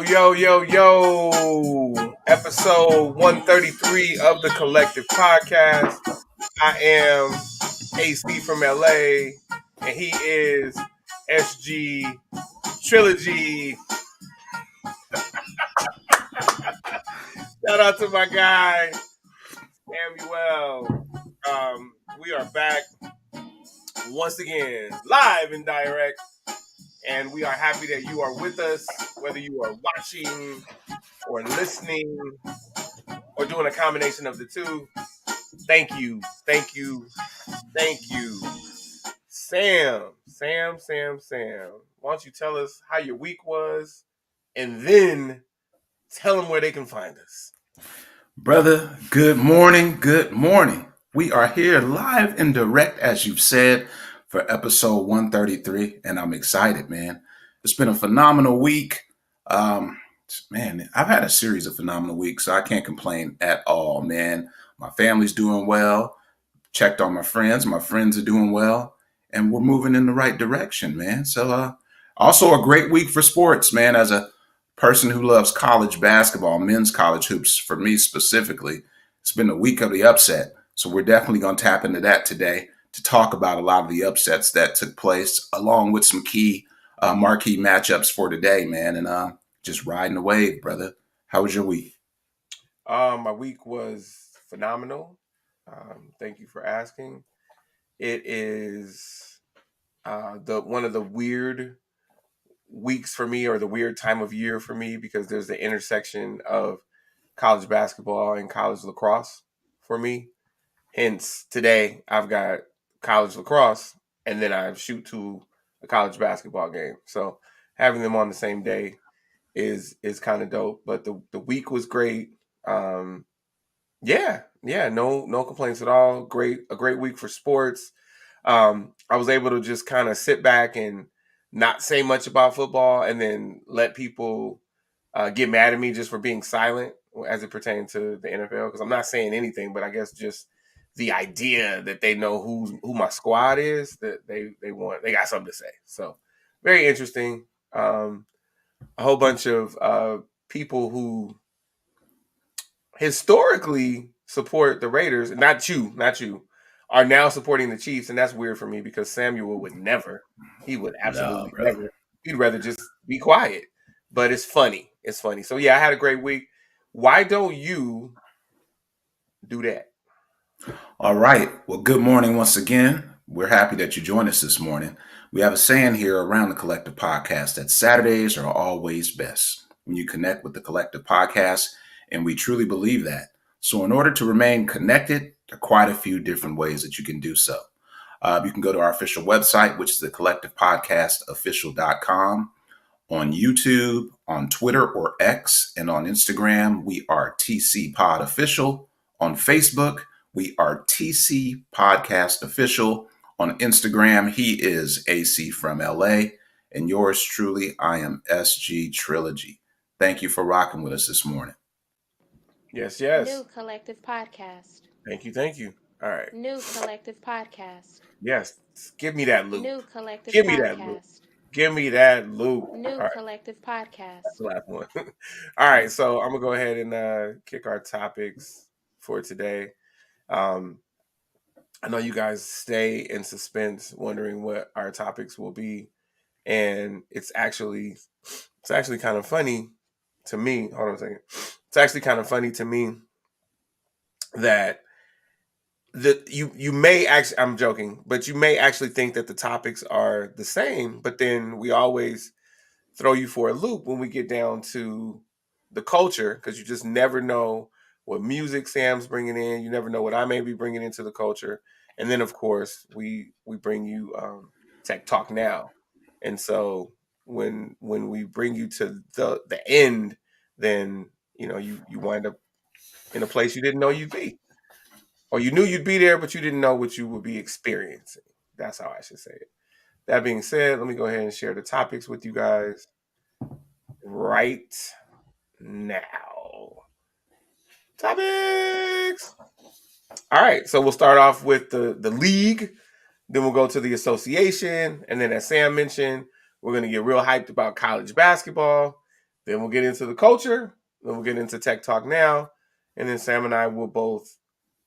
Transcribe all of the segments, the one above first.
Yo. Episode 133 of the Collective Podcast. I am AC from LA, and he is SG Trilogy. Shout out to my guy, Samuel. We are back once again, live and direct. And we are happy that you are with us, whether you are watching or listening or doing a combination of the two. Thank you. Sam. Why don't you tell us how your week was and then tell them where they can find us. Brother, good morning. We are here live and direct, as you've said, for episode 133, and I'm excited, man. It's been a phenomenal week. Man, I've had a series of phenomenal weeks, so I can't complain at all, man. My family's doing well. Checked on my friends. My friends are doing well, and we're moving in the right direction, man. So, also a great week for sports, man. As a person who loves college basketball, men's college hoops, for me specifically, it's been a week of the upset. So we're definitely going to tap into that today to talk about a lot of the upsets that took place, along with some key marquee matchups for today, man. And just riding the wave, brother. How was your week? My week was phenomenal. Thank you for asking. It is one of the weird weeks for me, or the weird time of year for me, because there's the intersection of college basketball and college lacrosse for me. Hence, today I've got college lacrosse and then I shoot to a college basketball game. So having them on the same day is kind of dope. But the week was great. No complaints at all. A great week for sports. I was able to just kind of sit back and not say much about football, and then let people get mad at me just for being silent as it pertains to the NFL, because I'm not saying anything, but I guess just the idea that they know who my squad is, that they got something to say. So very interesting. A whole bunch of people who historically support the Raiders, not you, are now supporting the Chiefs, and that's weird for me because Samuel would never. He would absolutely never. He'd rather just be quiet. But it's funny. So yeah, I had a great week. Why don't you do that? All right. Well, good morning once again. We're happy that you joined us this morning. We have a saying here around the Collective Podcast that Saturdays are always best when you connect with the Collective Podcast, and we truly believe that. So in order to remain connected, there are quite a few different ways that you can do so. You can go to our official website, which is the collectivepodcastofficial.com. On YouTube, on Twitter or X, and on Instagram, we are TC Pod Official. On Facebook, we are TC Podcast Official. On Instagram, he is AC from LA. And yours truly, I am SG Trilogy. Thank you for rocking with us this morning. Yes. New Collective Podcast. Thank you. All right. New Collective Podcast. Yes. Give me that loop. New Collective Give Podcast. me that loop. New All right. Collective Podcast. That's the last one. All right. So I'm going to go ahead and kick our topics for today. I know you guys stay in suspense wondering what our topics will be. And it's actually kind of funny to me. Hold on a second. It's actually kind of funny to me that you may actually, I'm joking, but you may actually think that the topics are the same, but then we always throw you for a loop when we get down to the culture, because you just never know what music Sam's bringing in. You never know what I may be bringing into the culture. And then, of course, we bring you Tech Talk Now. And so when we bring you to the end, then, you wind up in a place you didn't know you'd be. Or you knew you'd be there, but you didn't know what you would be experiencing. That's how I should say it. That being said, let me go ahead and share the topics with you guys right now. Topics! All right, so we'll start off with the league. Then we'll go to the association. And then, as Sam mentioned, we're going to get real hyped about college basketball. Then we'll get into the culture. Then we'll get into tech talk now. And then Sam and I will both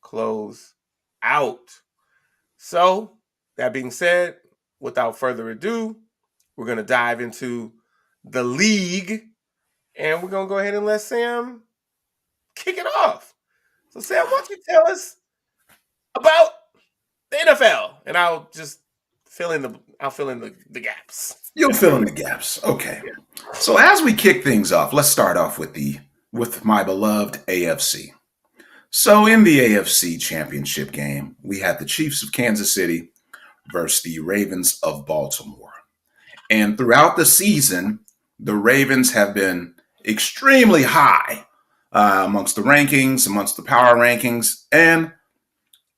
close out. So, that being said, without further ado, we're going to dive into the league. And we're going to go ahead and let Sam kick it off. So, Sam, why don't you tell us about the NFL? And I'll just fill in the gaps. You'll fill in the gaps. Okay. So as we kick things off, let's start off with my beloved AFC. So in the AFC Championship game, we had the Chiefs of Kansas City versus the Ravens of Baltimore. And throughout the season, the Ravens have been extremely high amongst the rankings, amongst the power rankings, and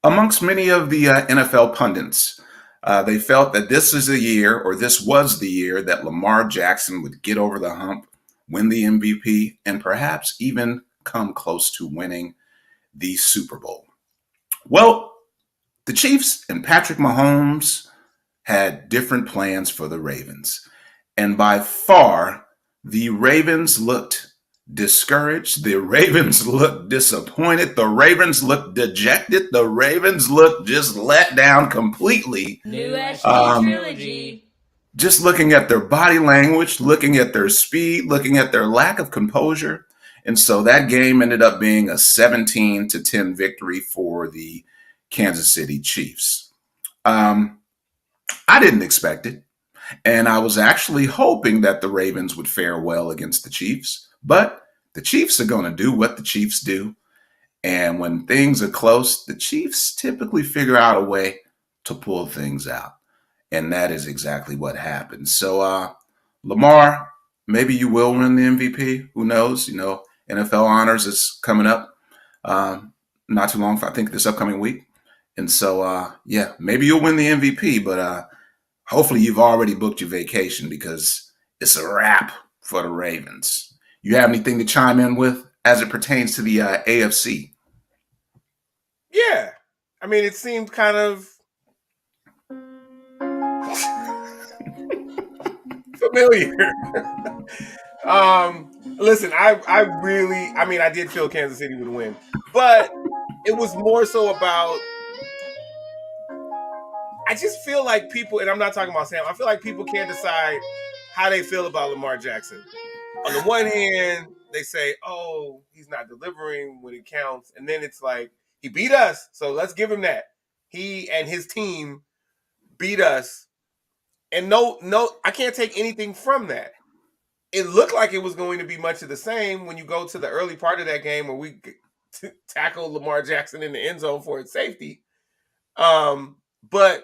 amongst many of the NFL pundits. They felt that this was the year that Lamar Jackson would get over the hump, win the MVP, and perhaps even come close to winning the Super Bowl. Well, the Chiefs and Patrick Mahomes had different plans for the Ravens. And by far, the Ravens looked discouraged. The Ravens looked disappointed. The Ravens looked dejected. The Ravens looked just let down completely. New HD trilogy. Just looking at their body language, looking at their speed, looking at their lack of composure. And so that game ended up being a 17-10 victory for the Kansas City Chiefs. I didn't expect it. And I was actually hoping that the Ravens would fare well against the Chiefs. But the Chiefs are going to do what the Chiefs do. And when things are close, the Chiefs typically figure out a way to pull things out. And that is exactly what happened. So, Lamar, maybe you will win the MVP. Who knows? NFL honors is coming up not too long, I think this upcoming week. And so, maybe you'll win the MVP, but hopefully you've already booked your vacation because it's a wrap for the Ravens. You have anything to chime in with as it pertains to the AFC? Yeah. I mean, it seemed kind of familiar. Listen, I did feel Kansas City would win, but it was more so about, I just feel like people, and I'm not talking about Sam, I feel like people can't decide how they feel about Lamar Jackson. On the one hand, they say, oh, he's not delivering when it counts. And then it's like, he beat us, so let's give him that. He and his team beat us. And no, I can't take anything from that. It looked like it was going to be much of the same when you go to the early part of that game where we tackle Lamar Jackson in the end zone for its safety. But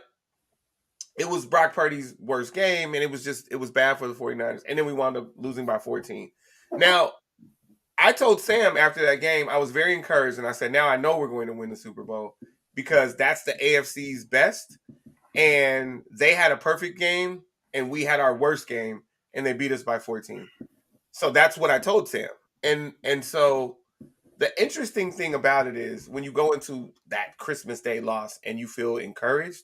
it was Brock Purdy's worst game, and it was bad for the 49ers. And then we wound up losing by 14. Now, I told Sam after that game, I was very encouraged, and I said, now I know we're going to win the Super Bowl because that's the AFC's best. And they had a perfect game, and we had our worst game, and they beat us by 14. So that's what I told Sam. And so the interesting thing about it is when you go into that Christmas Day loss and you feel encouraged,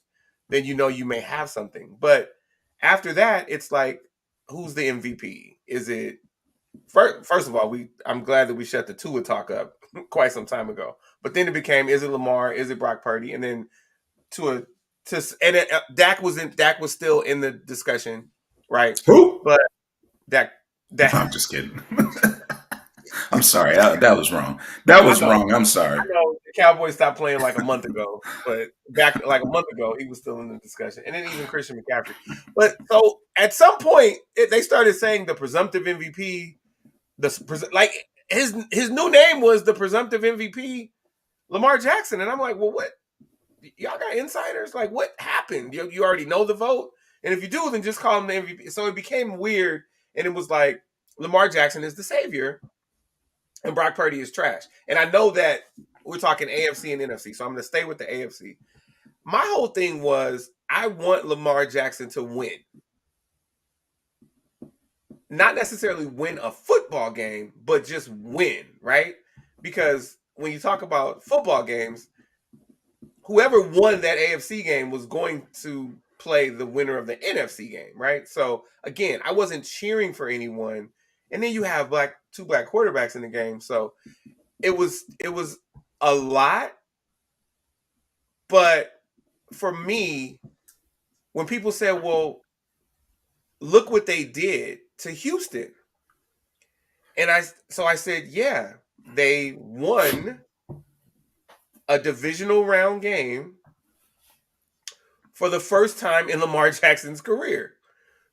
then you know you may have something. But after that, it's like, who's the MVP? Is it first of all, I'm glad that we shut the Tua talk up quite some time ago. But then it became, is it Lamar? Is it Brock Purdy? And then Dak was still in the discussion, right? Who? But Dak. I'm just kidding. I'm sorry. That was wrong. That was wrong. I'm sorry. I know the Cowboys stopped playing like a month ago, but back like a month ago, he was still in the discussion. And then even Christian McCaffrey. But so at some point, they started saying the presumptive MVP, his new name was the presumptive MVP, Lamar Jackson. And I'm like, well, what? Y'all got insiders? Like, what happened? You already know the vote? And if you do, then just call him the MVP. So it became weird. And it was like, Lamar Jackson is the savior and Brock Purdy is trash. And I know that we're talking AFC and NFC, so I'm going to stay with the AFC. My whole thing was, I want Lamar Jackson to win. Not necessarily win a football game, but just win, right? Because when you talk about football games, whoever won that AFC game was going to play the winner of the NFC game, right? So again, I wasn't cheering for anyone. and then you have two black quarterbacks in the game. So it was a lot. But for me, when people said, "Well, look what they did to Houston," and I said, "Yeah, they won a divisional round game for the first time in Lamar Jackson's career.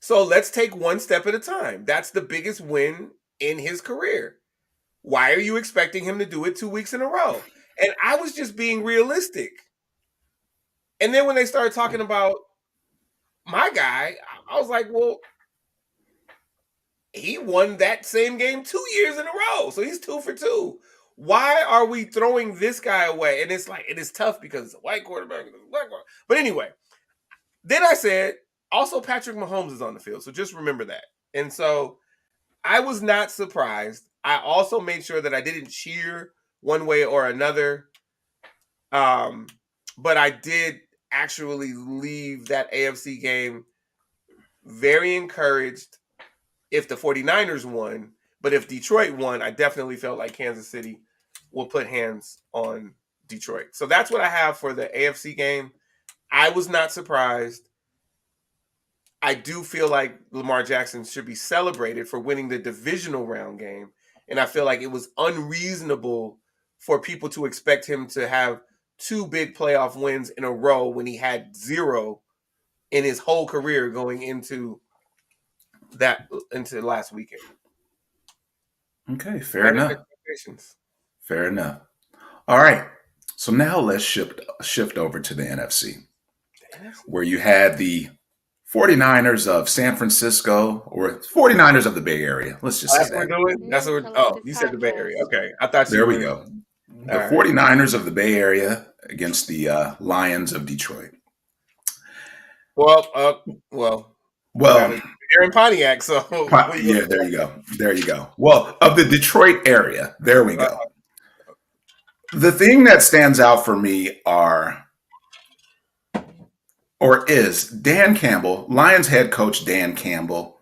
So let's take one step at a time. That's the biggest win in his career. Why are you expecting him to do it 2 weeks in a row?" And I was just being realistic. And then when they started talking about my guy, I was like, well, he won that same game 2 years in a row. So he's 2 for 2. Why are we throwing this guy away? And it's like, it is tough because it's a white quarterback, it's a black quarterback. But anyway, then I said, also Patrick Mahomes is on the field. So just remember that. And so I was not surprised. I also made sure that I didn't cheer one way or another. But I did actually leave that AFC game very encouraged if the 49ers won. But if Detroit won, I definitely felt like Kansas City will put hands on Detroit. So that's what I have for the AFC game. I was not surprised. I do feel like Lamar Jackson should be celebrated for winning the divisional round game. And I feel like it was unreasonable for people to expect him to have 2 big playoff wins in a row when he had 0 in his whole career going into last weekend. Okay, fair enough. Expectations. Fair enough. All right. So now let's shift over to the NFC, where you had the 49ers of San Francisco, or 49ers of the Bay Area. Let's just say That's what that. we're doing? That's what we're, oh, you said the Bay Area. Okay. I thought you There were. we go. The All right. 49ers of the Bay Area against the Lions of Detroit. Well, they're in Pontiac, so yeah, there you go. There you go. Well, of the Detroit area, there we go. The thing that stands out for me is Dan Campbell, Lions head coach Dan Campbell.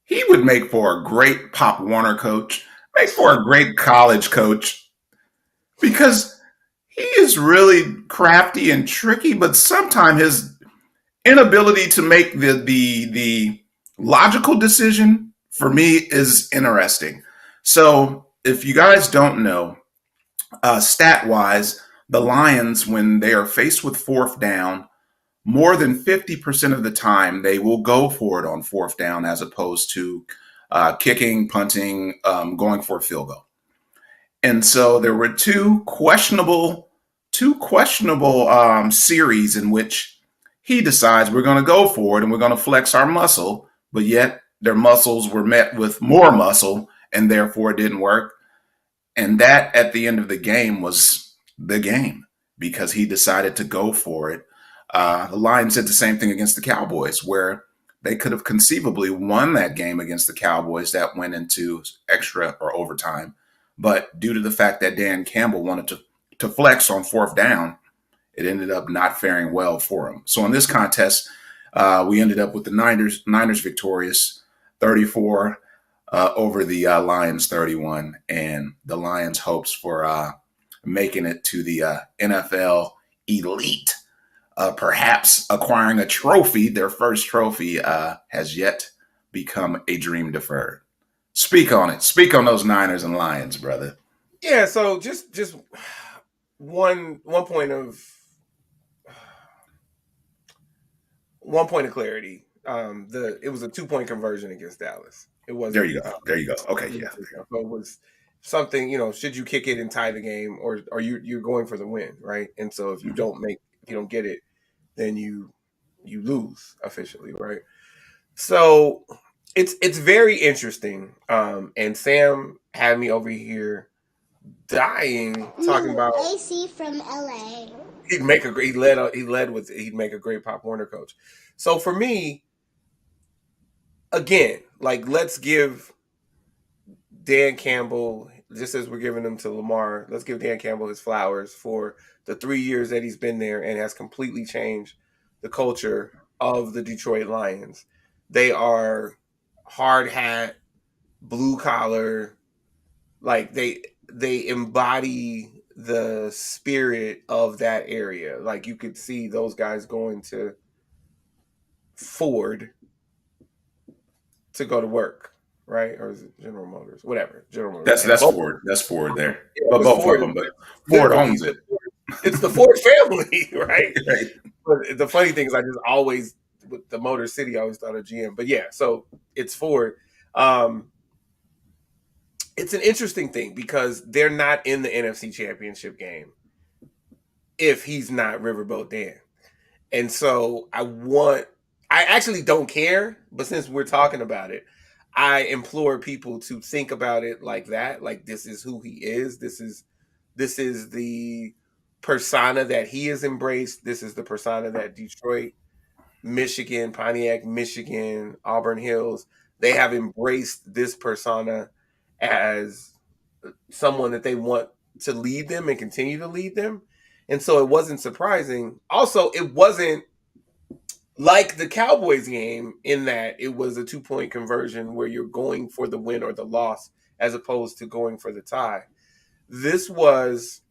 He would make for a great Pop Warner coach, make for a great college coach, because he is really crafty and tricky, but sometimes his inability to make the logical decision for me is interesting. So if you guys don't know, stat wise, the Lions, when they are faced with fourth down, more than 50% of the time they will go for it on fourth down as opposed to kicking, punting, going for a field goal. And so there were two questionable series in which he decides we're going to go for it and we're going to flex our muscle, but yet their muscles were met with more muscle and therefore it didn't work. And that at the end of the game was the game because he decided to go for it. The Lions did the same thing against the Cowboys, where they could have conceivably won that game against the Cowboys that went into extra or overtime. But due to the fact that Dan Campbell wanted to flex on fourth down, it ended up not faring well for him. So in this contest, we ended up with the Niners victorious 34 over the Lions 31, and the Lions' hopes for making it to the NFL elite, perhaps acquiring a trophy, their first trophy, has yet become a dream deferred. Speak on it. Speak on those Niners and Lions, brother. Yeah, so just one point of clarity. It was a 2-point conversion against Dallas. It wasn't. There you go. There you go. Okay, yeah. So it was something, should you kick it and tie the game, or are you're going for the win, right? And so if you don't get it, then you lose officially, right? So it's very interesting. And Sam had me over here dying talking about AC from LA. He'd make a great he'd make a great Pop Warner coach. So for me, again, like, let's give Dan Campbell, just as we're giving them to Lamar, let's give Dan Campbell his flowers for the 3 years that he's been there and has completely changed the culture of the Detroit Lions. They are hard hat, blue collar, like they embody the spirit of that area. Like you could see those guys going to Ford to go to work, right? Or is it General Motors? Whatever, General Motors. And That's both, Ford. That's Ford there. yeah, But but both of Ford is them. But Ford literally owns it. it's the Ford family, right? Right. But the funny thing is, I just always with the Motor City, I always thought of GM. But yeah, so it's Ford. Um, it's an interesting thing because they're not in the NFC Championship game if he's not Riverboat Dan. And so I actually don't care, but since we're talking about it, I implore people to think about it like that. Like this is who he is. This is the persona that he has embraced. This is the persona that Detroit, Michigan, Pontiac, Michigan, Auburn Hills, they have embraced this persona as someone that they want to lead them and continue to lead them. And so it wasn't surprising. Also, it wasn't like the Cowboys game in that it was a 2-point conversion where you're going for the win or the loss as opposed to going for the tie. This was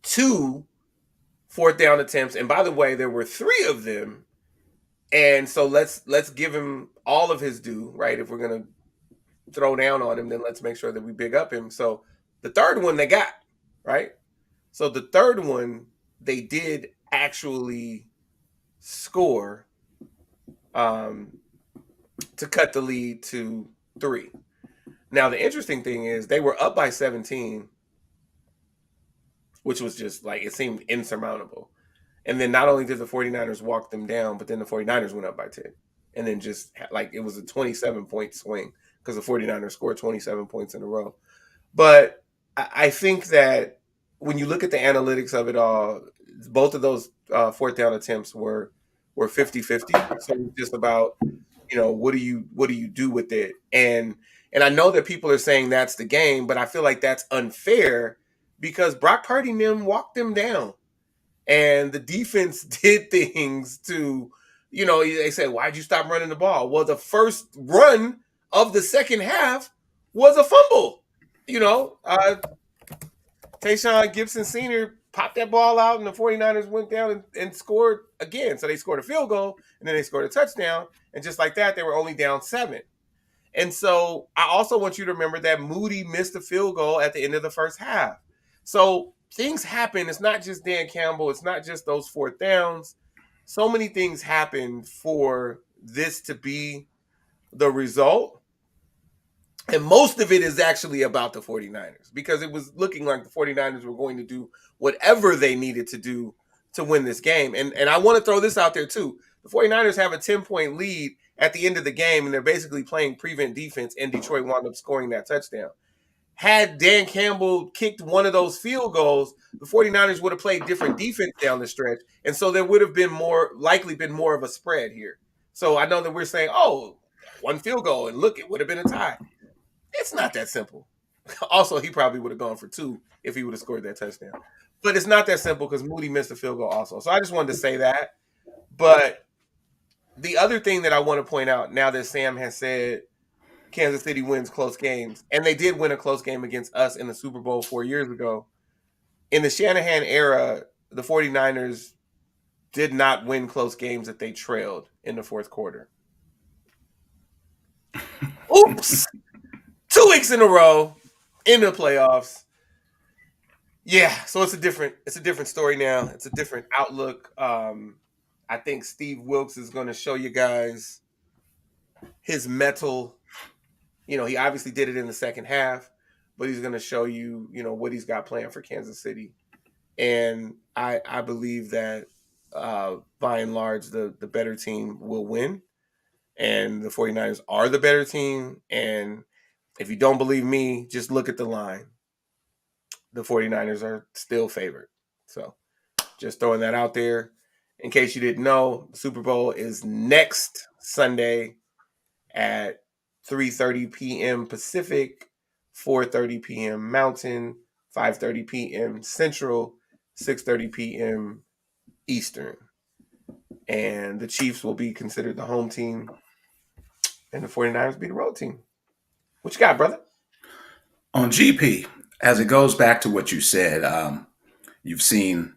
2 fourth down attempts. And by the way, there were 3 of them. And so let's give him all of his due, right? If we're gonna throw down on him, then let's make sure that we big up him. So the third one they got, right? So the third one they did actually score to cut the lead to 3. Now the interesting thing is they were up by 17, which was just like it seemed insurmountable. And then not only did the 49ers walk them down, but then the 49ers went up by 10. And then just like it was a 27-point swing because the 49ers scored 27 points in a row. But I think that when you look at the analytics of it all, both of those fourth down attempts were 50-50. So it's just about, what do you do with it? And I know that people are saying that's the game, but I feel like that's unfair because Brock Purdy and them walked them down. And the defense did things to, they said, why'd you stop running the ball? Well, the first run of the second half was a fumble. Tayshaun Gibson Sr. popped that ball out, and the 49ers went down and scored again. So they scored a field goal, and then they scored a touchdown. And just like that, they were only down 7. And so I also want you to remember that Moody missed a field goal at the end of the first half. So things happen. It's not just Dan Campbell. It's not just those fourth downs. So many things happen for this to be the result. And most of it is actually about the 49ers because it was looking like the 49ers were going to do whatever they needed to do to win this game. And I want to throw this out there too. The 49ers have a 10-point lead at the end of the game, and they're basically playing prevent defense, and Detroit wound up scoring that touchdown. Had Dan Campbell kicked one of those field goals, the 49ers would have played different defense down the stretch. And so there would have been likely been more of a spread here. So I know that we're saying, oh, one field goal, and look, it would have been a tie. It's not that simple. Also, he probably would have gone for 2 if he would have scored that touchdown. But it's not that simple because Moody missed a field goal also. So I just wanted to say that. But the other thing that I want to point out now that Sam has said Kansas City wins close games, and they did win a close game against us in the Super Bowl 4 years ago. In the Shanahan era, the 49ers did not win close games that they trailed in the fourth quarter. Oops! 2 weeks in a row in the playoffs. Yeah, so it's a different story now. It's a different outlook. I think Steve Wilkes is going to show you guys his mettle. He obviously did it in the second half, but he's going to show you, what he's got planned for Kansas City. And I believe that by and large, the better team will win. And the 49ers are the better team. And if you don't believe me, just look at the line. The 49ers are still favored. So just throwing that out there. In case you didn't know, the Super Bowl is next Sunday at 3:30 p.m. Pacific, 4:30 p.m. Mountain, 5:30 p.m. Central, 6:30 p.m. Eastern. And the Chiefs will be considered the home team, and the 49ers be the road team. What you got, brother? On GP, as it goes back to what you said, you've seen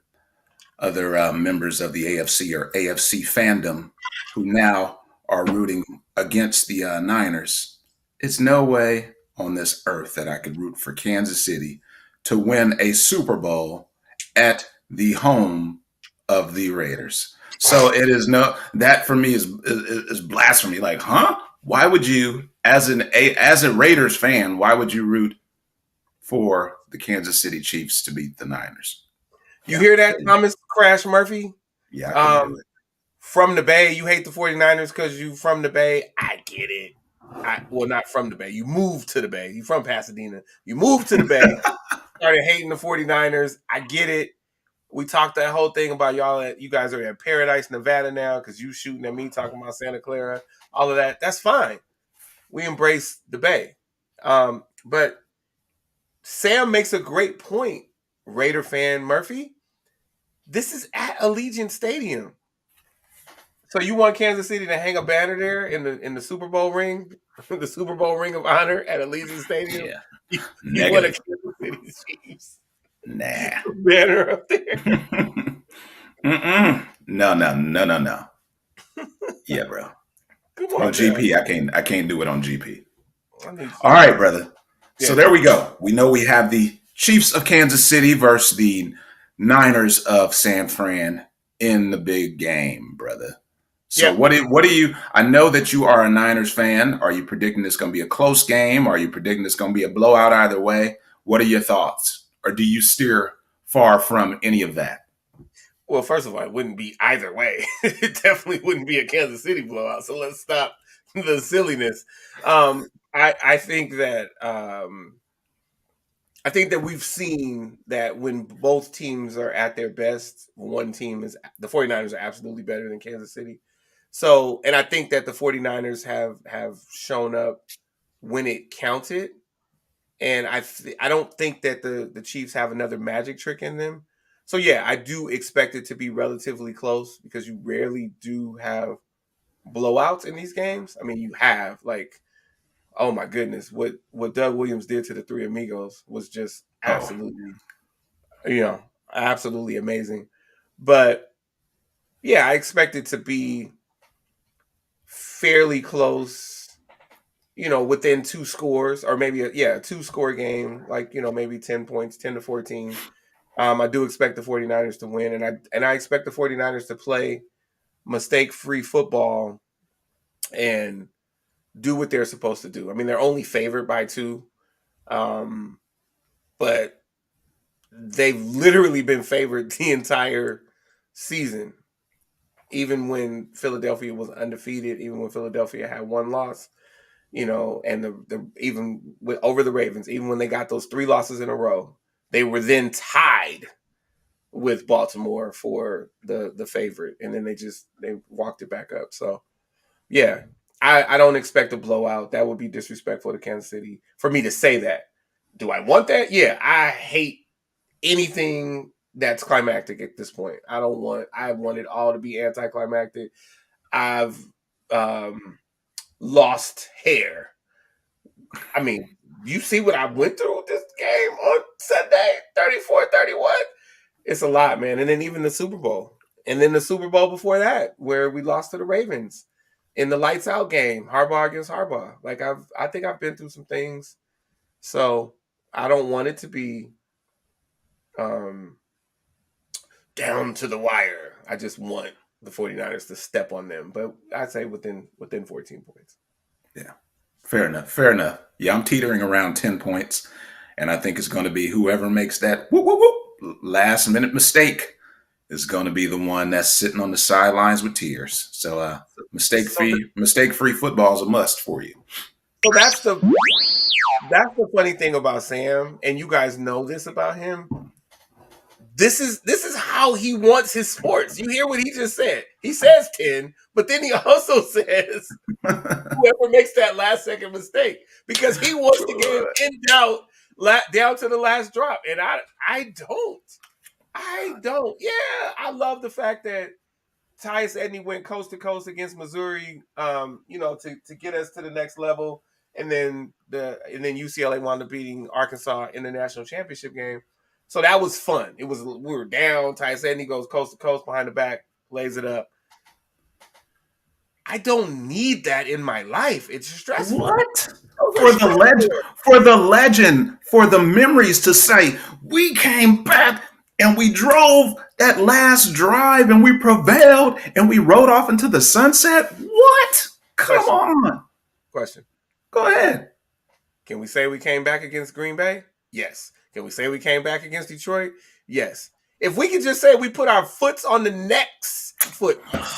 other members of the AFC or AFC fandom who now are rooting against the Niners. It's no way on this earth that I could root for Kansas City to win a Super Bowl at the home of the Raiders. So it is no that for me is blasphemy. Like, huh? Why would you, as a Raiders fan, why would you root for the Kansas City Chiefs to beat the Niners? You Yeah, hear that, Thomas Crash Murphy? yeah, I couldn't do it. From the Bay, you hate the 49ers because you from the Bay. I get it. Well, not from the Bay. You moved to the Bay. You from Pasadena. You moved to the Bay, started hating the 49ers. I get it. We talked that whole thing about you guys are at Paradise, Nevada now because you shooting at me talking about Santa Clara, all of that. That's fine. We embrace the Bay. But Sam makes a great point, Raider fan Murphy. This is at Allegiant Stadium. So you want Kansas City to hang a banner there in the Super Bowl ring, the Super Bowl ring of honor at Allegiant Stadium? Yeah, You want a negative. Kansas City Chiefs Nah. banner up there? Mm-mm. No. Yeah, bro. Come On on, now. GP, I can't do it on GP. I need All right, brother. Yeah, So there we go. We know we have the Chiefs of Kansas City versus the Niners of San Fran in the big game, brother. So yeah. what do you? I know that you are a Niners fan. Are you predicting it's going to be a close game? Are you predicting it's going to be a blowout either way? What are your thoughts? Or do you steer far from any of that? Well, first of all, it wouldn't be either way. It definitely wouldn't be a Kansas City blowout. So let's stop the silliness. I think that we've seen that when both teams are at their best, one team is the 49ers are absolutely better than Kansas City. So, and I think that the 49ers have shown up when it counted. And I don't think that the Chiefs have another magic trick in them. So yeah, I do expect it to be relatively close because you rarely do have blowouts in these games. I mean, you have like, oh my goodness, what Doug Williams did to the Three Amigos was just Oh, absolutely, you know, absolutely amazing. But yeah, I expect it to be fairly close, within two scores or maybe a two-score game, like, maybe 10 points, 10 to 14. I do expect the 49ers to win, and I expect the 49ers to play mistake-free football and do what they're supposed to do. I mean, they're only favored by 2, but they've literally been favored the entire season, even when Philadelphia was undefeated, even when Philadelphia had one loss. And the even with over the Ravens, even when they got those 3 losses in a row, they were then tied with Baltimore for the favorite, and then they walked it back up. So yeah, I don't expect a blowout. That would be disrespectful to Kansas City for me to say that. Do I want that? Yeah, I hate anything that's climactic at this point. I want it all to be anticlimactic. I've lost hair. I mean, you see what I went through this game on Sunday, 34-31. It's a lot, man. And then even the Super Bowl. And then the Super Bowl before that, where we lost to the Ravens in the lights out game, Harbaugh against Harbaugh. Like I think I've been through some things. So I don't want it to be um, down to the wire. I just want the 49ers to step on them. But I'd say within 14 points. yeah. Fair enough. Fair enough. Yeah, I'm teetering around 10 points, and I think it's going to be whoever makes that whoop, whoop, whoop, last minute mistake is going to be the one that's sitting on the sidelines with tears. So So, mistake free football is a must for you. so that's the funny thing about Sam, and you guys know this about him. This is how he wants his sports. You hear what he just said. He says 10, but then he also says whoever makes that last second mistake because he wants the game in doubt down to the last drop. And I don't. I don't. Yeah, I love the fact that Tyus Edney went coast to coast against Missouri, to get us to the next level. and then UCLA wound up beating Arkansas in the national championship game. So that was fun. We were down. Tyson, he goes coast to coast behind the back, lays it up. I don't need that in my life. It's stressful. What? For the legend, for the memories to say, we came back and we drove that last drive and we prevailed and we rode off into the sunset. What? Come on. Question. Go ahead. Can we say we came back against Green Bay? Yes. Can we say we came back against Detroit? Yes. If we could just say we put our foots on the necks, we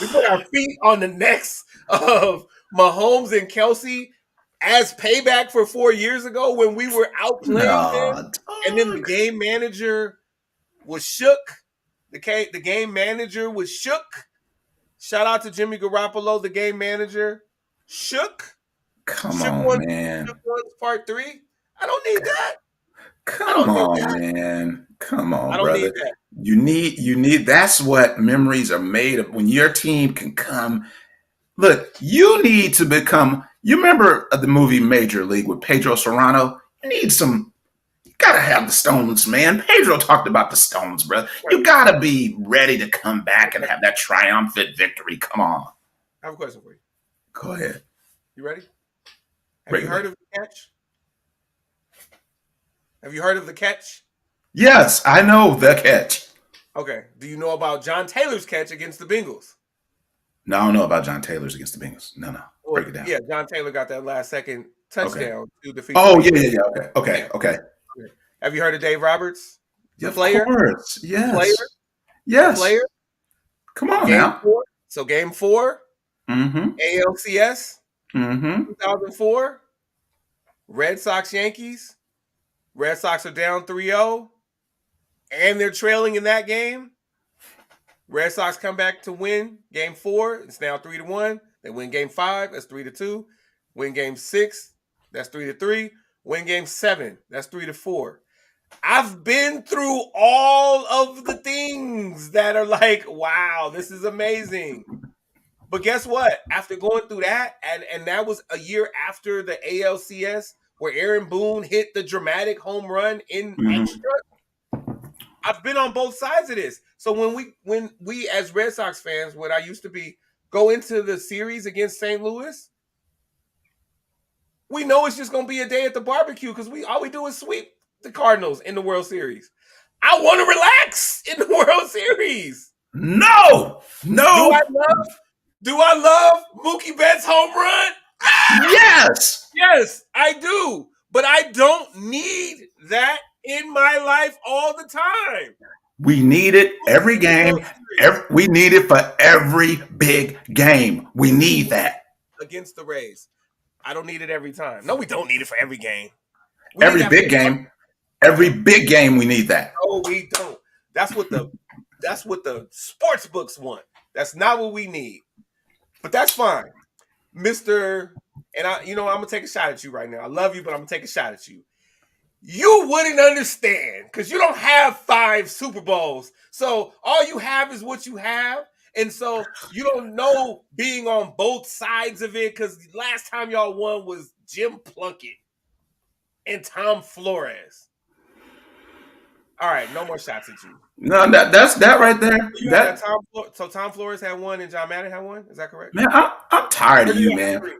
put our feet on the necks of Mahomes and Kelsey as payback for 4 years ago when we were outplaying them, and then the game manager was shook. The game manager was shook. Shout out to Jimmy Garoppolo, the game manager. Shook. Come on, man. Shook one's part 3. I don't need that. Come on, man. Come on, brother. Need that. You need. That's what memories are made of. When your team can come. Look, you need to become. You remember the movie Major League with Pedro Serrano? You gotta have the Stones, man. Pedro talked about the Stones, bro. You gotta be ready to come back and have that triumphant victory. Come on. I have a question for you. Go ahead. You ready? Have you heard of the catch? Have you heard of the catch? Yes, I know the catch. Okay. Do you know about John Taylor's catch against the Bengals? No, I don't know about John Taylor's against the Bengals. No. Break it down. Yeah, John Taylor got that last second touchdown to defeat. Oh, yeah. Okay. Have you heard of Dave Roberts? The player? Of course. Yes. The player? Yes. The player? Come on now. So game 4, ALCS, 2004, Red Sox, Yankees. Red Sox are down 3-0, and they're trailing in that game. Red Sox come back to win game 4. It's now 3-1. They win game 5. That's 3-2. Win game 6. That's 3-3. Win game 7. That's 3-4. I've been through all of the things that are like, wow, this is amazing. But guess what? After going through that, and that was a year after the ALCS, where Aaron Boone hit the dramatic home run in extra. I've been on both sides of this. So when we as Red Sox fans, what I used to be, go into the series against St. Louis, we know it's just going to be a day at the barbecue because all we do is sweep the Cardinals in the World Series. I want to relax in the World Series. No. Do I love Mookie Betts' home run? Yes. Yes, I do. But I don't need that in my life all the time. We need it every game. We need it for every big game. We need that. Against the Rays. I don't need it every time. No, we don't need it for every game. Every big game. Every big game, we need that. No, we don't. That's what the sports books want. That's not what we need. But that's fine. And I'm gonna take a shot at you right now. I love you, but I'm gonna take a shot at you. You wouldn't understand because you don't have 5 Super Bowls. So all you have is what you have. And so you don't know being on both sides of it because last time y'all won was Jim Plunkett and Tom Flores. All right, no more shots at you. No, that's that right there. So Tom Flores had 1 and John Madden had 1. Is that correct? Man, I'm tired of you, man. 3?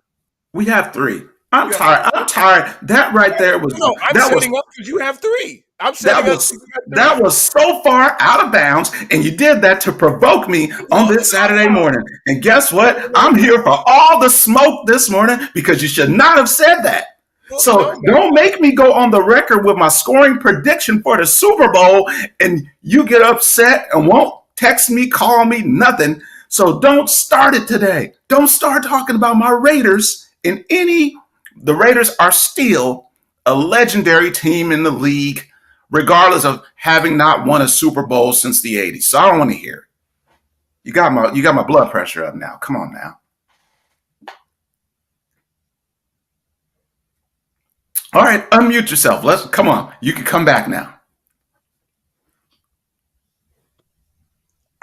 We have 3. I'm tired. That right there was. No, I'm setting up because you have 3. I'm setting up. That was so far out of bounds, and you did that to provoke me on this Saturday morning. And guess what? I'm here for all the smoke this morning because you should not have said that. So don't make me go on the record with my scoring prediction for the Super Bowl and you get upset and won't text me, call me, nothing. So don't start it today. Don't start talking about my Raiders the Raiders are still a legendary team in the league, regardless of having not won a Super Bowl since the 80s. So I don't want to hear it. You got my blood pressure up now. Come on now. All right, unmute yourself. Come on. You can come back now.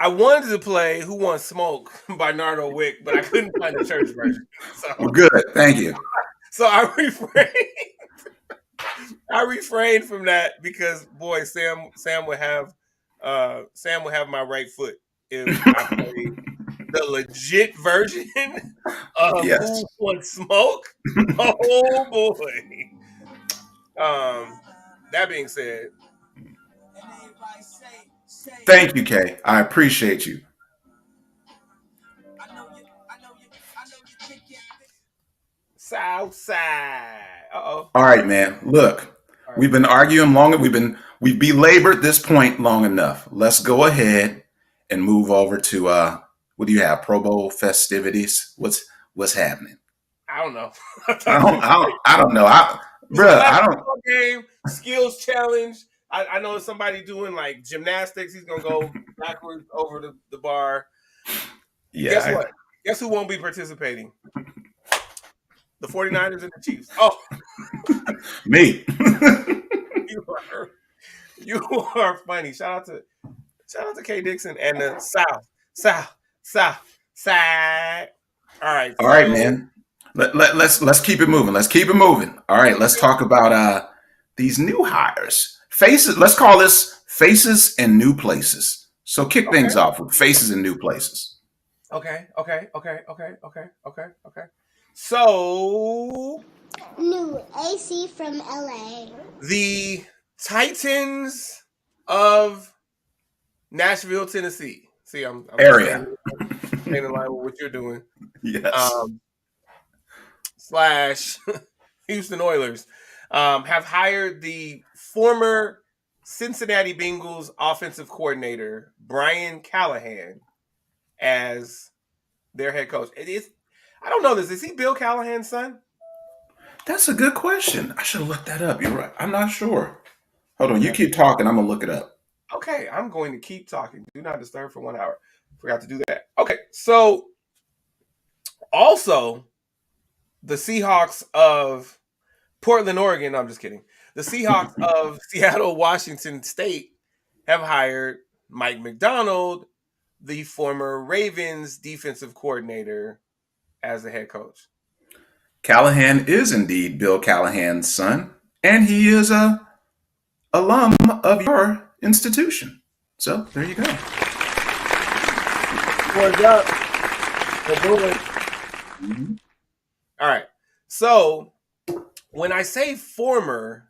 I wanted to play Who Wants Smoke by Nardo Wick, but I couldn't find the church version. So. Well, good. Thank you. So I refrained from that because boy, Sam would have my right foot if I played the legit version of Yes. Who Wants Smoke. Oh boy. That being said, Thank you, Kay. I appreciate you. Southside. Uh-oh. All right, man. Look, All right. we've been arguing longer. We've belabored this point long enough. Let's go ahead and move over to what do you have? Pro Bowl festivities. What's happening? I don't know. I don't know. It's a Bruh, flag I don't. football game, skills challenge. I know somebody doing like gymnastics. He's gonna go backwards over the bar. Guess Yeah, what? Guess who won't be participating? The 49ers and the Chiefs. Oh, me. you are you are funny. Shout out to K Dixon and the South side. All right, All right, so man. Let's keep it moving. Let's keep it moving. All right, let's talk about these new hires. Faces. Let's call this faces and new places. So kick okay, things off with faces and new places. okay. So New AC from LA. the Titans of Nashville, Tennessee. See, I'm just Area. staying in line with what you're doing. Yes. Slash Houston Oilers have hired the former Cincinnati Bengals offensive coordinator Brian Callahan as their head coach. It is. I don't know this. Is he Bill Callahan's son? That's a good question. I should have looked that up. You're right. I'm not sure. Hold on. You Okay. keep talking. I'm gonna look it up. Okay, I'm going to keep talking. Do not disturb for 1 hour. Forgot to do that. Okay, so also the Seahawks of Portland, Oregon. No, I'm just kidding. The Seahawks of Seattle, Washington State have hired Mike McDonald, the former Ravens defensive coordinator, as the head coach. Callahan is indeed Bill Callahan's son, and he is a alum of your institution. So there you go. What's up? All right. So when I say former,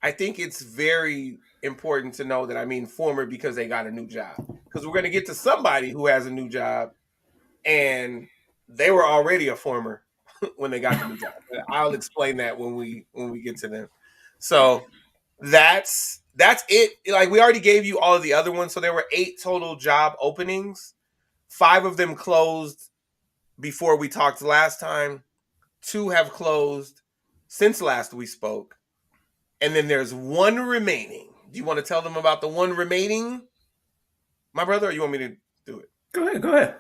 I think it's very important to know that I mean former because they got a new job. Because we're going to get to somebody who has a new job and they were already a former when they got the new job. I'll explain that when we get to them. So that's it. Like we already gave you all of the other ones. So there were 8 total job openings. 5 of them closed before we talked last time. 2 have closed since last we spoke. And then there's 1 remaining. Do you want to tell them about the 1 remaining, my brother, or you want me to do it? Go ahead. Go ahead.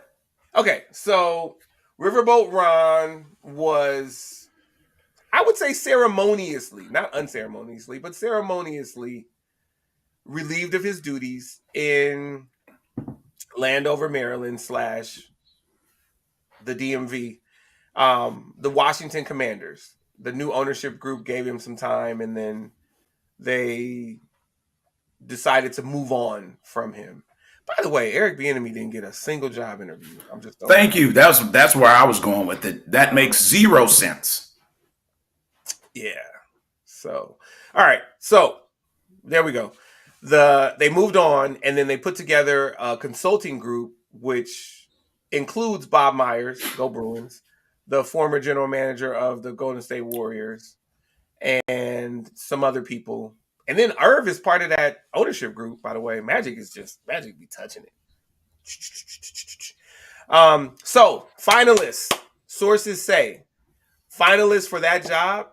Okay, so Riverboat Ron was, I would say ceremoniously, not unceremoniously, but ceremoniously relieved of his duties in Landover, Maryland / the DMV. The Washington Commanders. The new ownership group gave him some time, and then they decided to move on from him. By the way, Eric Bieniemy didn't get a single job interview. I'm just throwing Thank that out. you. That's where I was going with it. That makes 0 sense. Yeah. So, all right. So there we go. They moved on, and then they put together a consulting group, which includes Bob Myers, go Bruins, the former general manager of the Golden State Warriors, and some other people. And then Irv is part of that ownership group, by the way. Magic be touching it. So finalists, sources say, finalists for that job,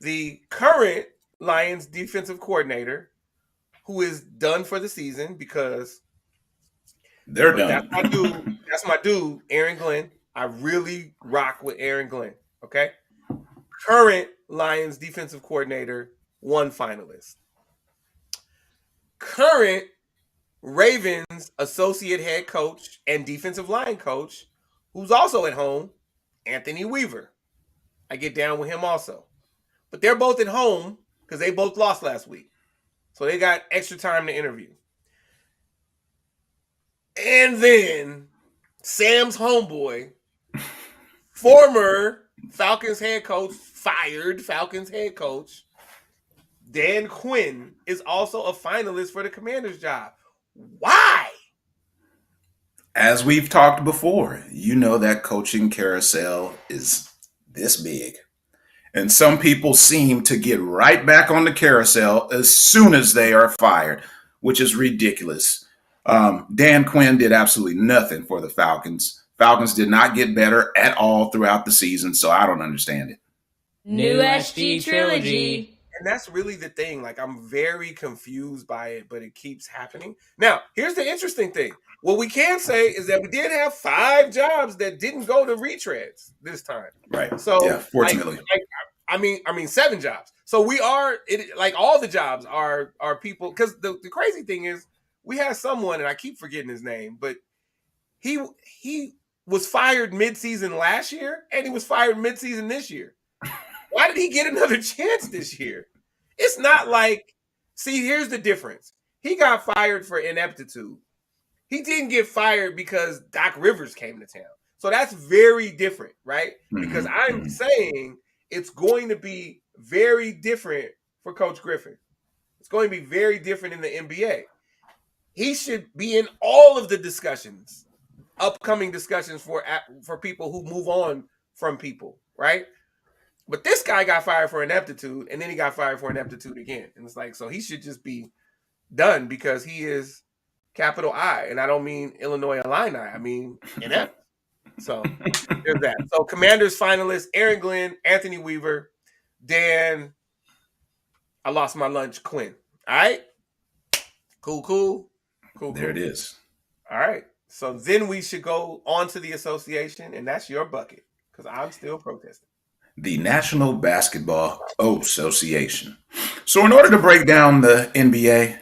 the current Lions defensive coordinator, who is done for the season because They're but that's done. my dude. That's my dude, Aaron Glenn. I really rock with Aaron Glenn. Okay. Current Lions defensive coordinator, 1 finalist. Current Ravens associate head coach and defensive line coach, who's also at home, Anthony Weaver. I get down with him also. But they're both at home because they both lost last week. So they got extra time to interview. And then Sam's homeboy, former Falcons head coach, fired Falcons head coach, Dan Quinn, is also a finalist for the Commander's job. Why? As we've talked before, you know that coaching carousel is this big. And some people seem to get right back on the carousel as soon as they are fired, which is ridiculous. Dan Quinn did absolutely nothing for the Falcons. Falcons did not get better at all throughout the season, so I don't understand it. New SG trilogy. And that's really the thing. Like, I'm very confused by it, but it keeps happening. Now, here's the interesting thing. What we can say is that we did have 5 jobs that didn't go to retreads this time. Right. So, yeah, fortunately. I mean, 7 jobs. So we are like all the jobs are people, because the crazy thing is we have someone, and I keep forgetting his name, but he was fired midseason last year, and he was fired midseason this year. Why did he get another chance this year? It's not like, see, here's the difference. He got fired for ineptitude. He didn't get fired because Doc Rivers came to town. So that's very different, right? Because I'm saying it's going to be very different for Coach Griffin. It's going to be very different in the NBA. He should be in all of the discussions, upcoming discussions for people who move on from people, right? But this guy got fired for ineptitude, and then he got fired for ineptitude again. And it's like, so he should just be done because he is capital I. And I don't mean Illinois Illini. I mean inept. So there's that. So Commanders finalists, Aaron Glenn, Anthony Weaver, Dan, I lost my lunch, Quinn. All right? Cool. There it is. All right. So then we should go on to the association, and that's your bucket because I'm still protesting. The National Basketball Association. So in order to break down the NBA,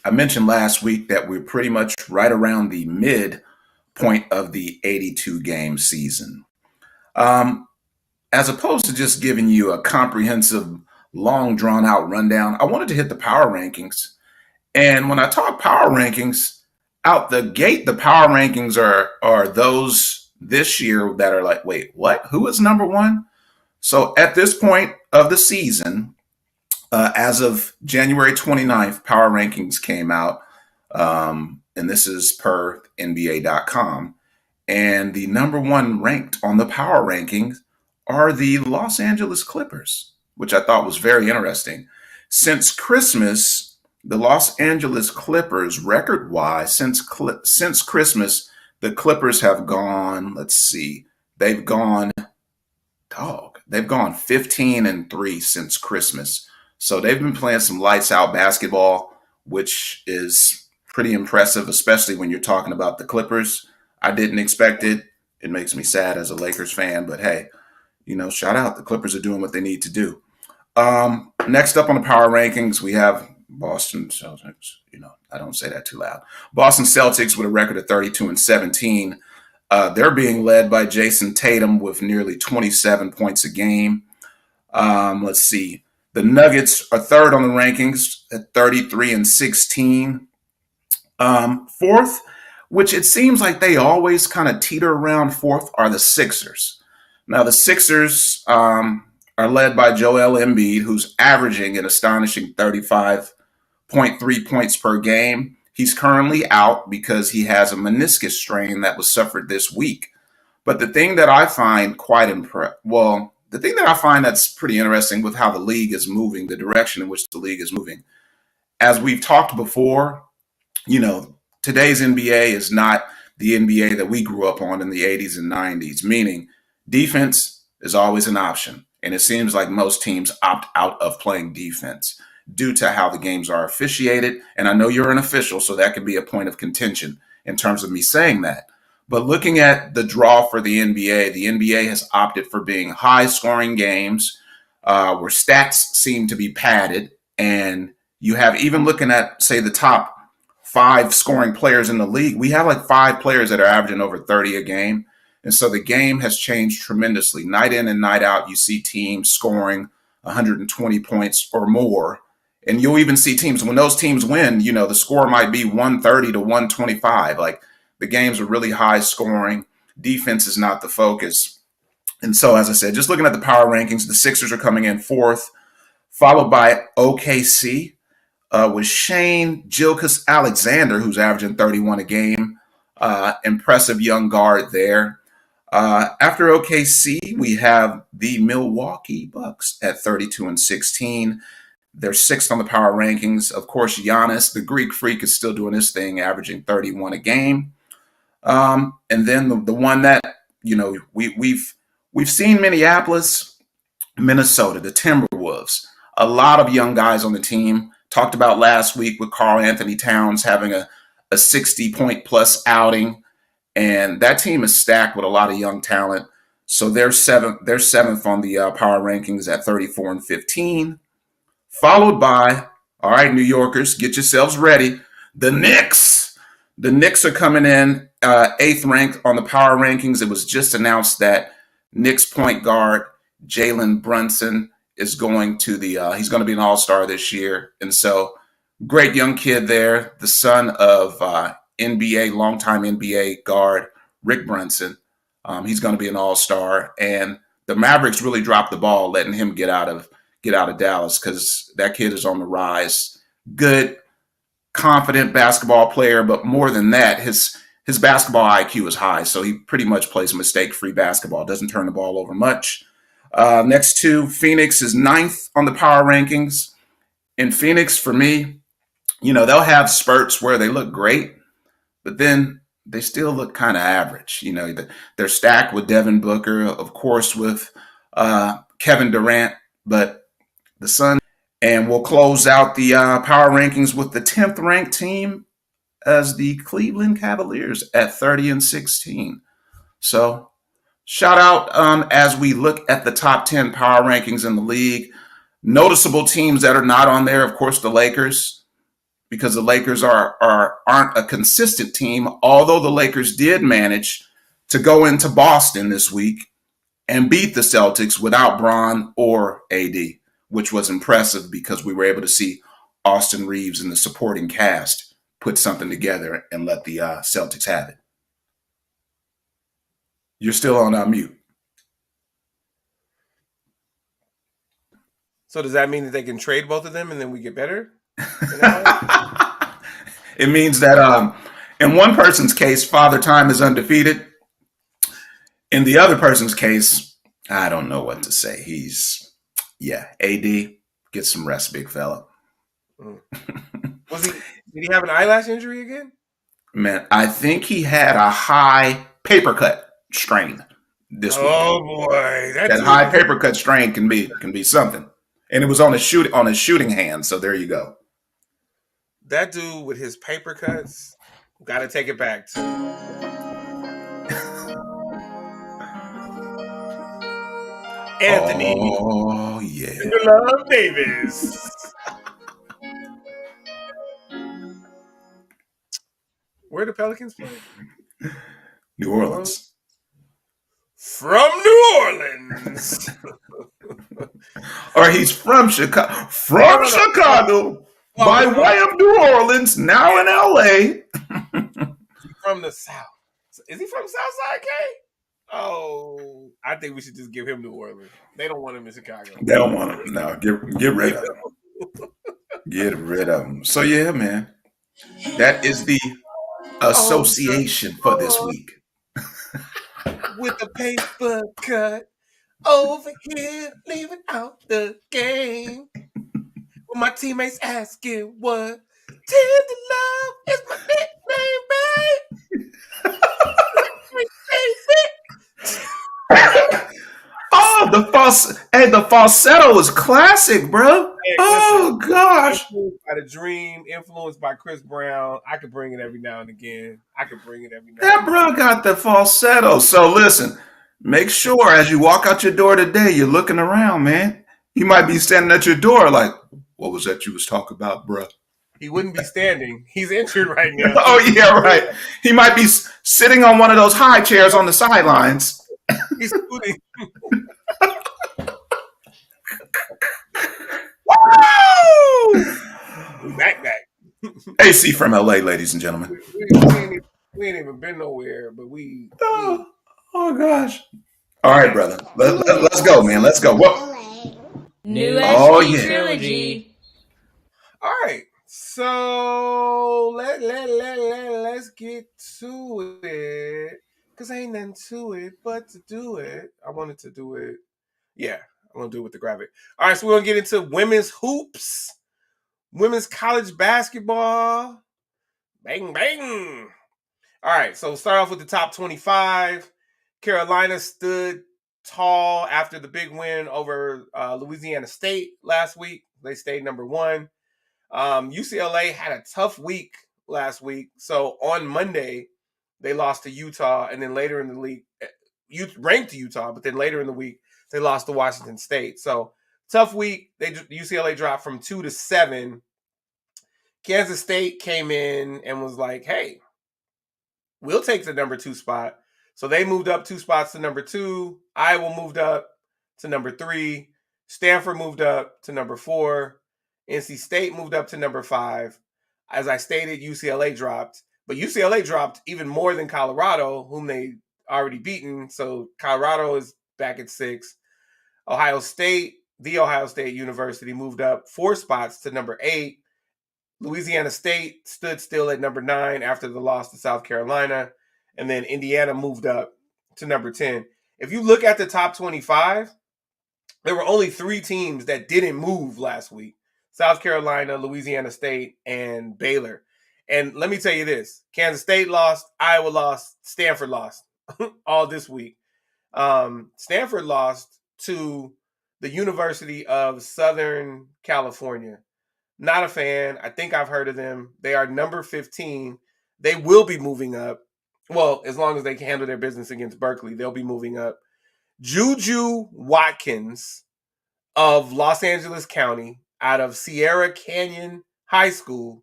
I mentioned last week that we're pretty much right around the midpoint of the 82-game season. As opposed to just giving you a comprehensive, long, drawn-out rundown, I wanted to hit the power rankings. And when I talk power rankings, out the gate, the power rankings are those this year that are like, wait, what? Who is number one? So at this point of the season, as of January 29th, power rankings came out, and this is per NBA.com. And the number one ranked on the power rankings are the Los Angeles Clippers, which I thought was very interesting. Since Christmas, the Los Angeles Clippers, record-wise, since Christmas, the Clippers have gone, they've gone 15-3 since Christmas. So they've been playing some lights out basketball, which is pretty impressive, especially when you're talking about the Clippers. I didn't expect it. It makes me sad as a Lakers fan, but hey, shout out. The Clippers are doing what they need to do. Next up on the power rankings, we have Boston Celtics. I don't say that too loud. Boston Celtics with a record of 32-17. They're being led by Jason Tatum with nearly 27 points a game. Let's see. The Nuggets are third on the rankings at 33-16. Fourth, which it seems like they always kind of teeter around fourth, are the Sixers. Now, the Sixers are led by Joel Embiid, who's averaging an astonishing 35.3 points per game. He's currently out because he has a meniscus strain that was suffered this week. But the thing that I find that's pretty interesting with how the league is moving, the direction in which the league is moving, as we've talked before, today's NBA is not the NBA that we grew up on in the 80s and 90s, meaning defense is always an option. And it seems like most teams opt out of playing defense due to how the games are officiated. And I know you're an official, so that could be a point of contention in terms of me saying that. But looking at the draw for the NBA has opted for being high-scoring games where stats seem to be padded. And you have, even looking at, say, the top 5 scoring players in the league, we have like 5 players that are averaging over 30 a game. And so the game has changed tremendously. Night in and night out, you see teams scoring 120 points or more. And you'll even see teams, when those teams win, the score might be 130 to 125. Like, the games are really high scoring. Defense is not the focus. And so, as I said, just looking at the power rankings, the Sixers are coming in fourth, followed by OKC with Shane Gilgeous-Alexander, who's averaging 31 a game. Impressive young guard there. After OKC, we have the Milwaukee Bucks at 32 and 16. They're sixth on the power rankings. Of course, Giannis, the Greek freak, is still doing his thing, averaging 31 a game. And then the one that we've seen, Minneapolis, Minnesota, the Timberwolves. A lot of young guys on the team. Talked about last week with Karl Anthony Towns having a 60-point plus outing. And that team is stacked with a lot of young talent. So they're seventh on the power rankings at 34 and 15. Followed by, all right, New Yorkers, get yourselves ready. The Knicks. The Knicks are coming in eighth ranked on the power rankings. It was just announced that Knicks point guard Jalen Brunson is going to he's going to be an all-star this year. And so great young kid there, the son of longtime NBA guard Rick Brunson. He's going to be an all-star. And the Mavericks really dropped the ball letting him get out of Dallas, because that kid is on the rise. Good, confident basketball player, but more than that, his basketball IQ is high, so he pretty much plays mistake-free basketball, doesn't turn the ball over much. Next to Phoenix is ninth on the power rankings. In Phoenix, for me, they'll have spurts where they look great, but then they still look kind of average. They're stacked with Devin Booker, of course, with Kevin Durant, but the Suns. And we'll close out the power rankings with the 10th ranked team as the Cleveland Cavaliers at 30 and 16. So shout out as we look at the top 10 power rankings in the league. Noticeable teams that are not on there, of course, the Lakers, because the Lakers aren't a consistent team, although the Lakers did manage to go into Boston this week and beat the Celtics without Bron or AD, which was impressive because we were able to see Austin Reeves and the supporting cast put something together and let the Celtics have it. You're still on mute. So does that mean that they can trade both of them and then we get better? It means that in one person's case, Father Time is undefeated. In the other person's case, I don't know what to say. AD, get some rest, big fella. Did he have an eyelash injury again? Man, I think he had a high paper cut strain this week. Oh boy, that high paper cut strain can be something. And it was on his shooting hand, so there you go. That dude with his paper cuts, got to take it back to Anthony. Oh yeah, Love Davis. Where the Pelicans play? New Orleans. From New Orleans. Or he's from Chicago. Chicago. By way of New Orleans, now in LA. From the South. Is he from Southside, K? Oh, I think we should just give him New Orleans. They don't want him in Chicago. They don't want him. No, get rid of him. Get rid of him. So yeah, man. That is the association for this week. With the paper cut over here, leaving out the game. When my teammates asking what Tender Love is my nickname, babe. Oh, the falsetto was classic, bro. Hey, oh gosh. Influenced by the Dream, influenced by Chris Brown. I could bring it every now and again. That bro got the falsetto. So listen, make sure as you walk out your door today, you're looking around, man. You might be standing at your door like, what was that you was talking about, bro? He wouldn't be standing. He's injured right now. Oh, yeah, right. He might be sitting on one of those high chairs on the sidelines. He's scooting. Woo! We back. AC from LA, ladies and gentlemen. We ain't even been nowhere, but we. Oh gosh. All right, brother. Let's go, man. Let's go. What? LA. New Oh, SG yeah. Trilogy. All right, so let's get to it, cause ain't nothing to it but to do it. I wanted to do it. Yeah, I'm gonna do it with the graphic. All right, so we're gonna get into women's hoops, women's college basketball. Bang bang. All right, so start off with the top 25. Carolina stood tall after the big win over Louisiana State last week. They stayed number 1. UCLA had a tough week last week. So on Monday, they lost to Utah, and then later in the league, ranked to Utah, but then later in the week, they lost to Washington State. So tough week. UCLA dropped from 2 to 7. Kansas State came in and was like, hey, we'll take the number 2 spot. So they moved up 2 spots to number 2. Iowa moved up to number 3. Stanford moved up to number 4. NC State moved up to number 5. As I stated, UCLA dropped. But UCLA dropped even more than Colorado, whom they already beaten. So Colorado is back at 6. Ohio State, the Ohio State University, moved up 4 spots to number 8. Louisiana State stood still at number 9 after the loss to South Carolina. And then Indiana moved up to number 10. If you look at the top 25, there were only 3 teams that didn't move last week. South Carolina, Louisiana State, and Baylor. And let me tell you this. Kansas State lost, Iowa lost, Stanford lost all this week. Stanford lost to the University of Southern California. Not a fan. I think I've heard of them. They are number 15. They will be moving up. Well, as long as they can handle their business against Berkeley, they'll be moving up. Juju Watkins of Los Angeles County, out of Sierra Canyon High School,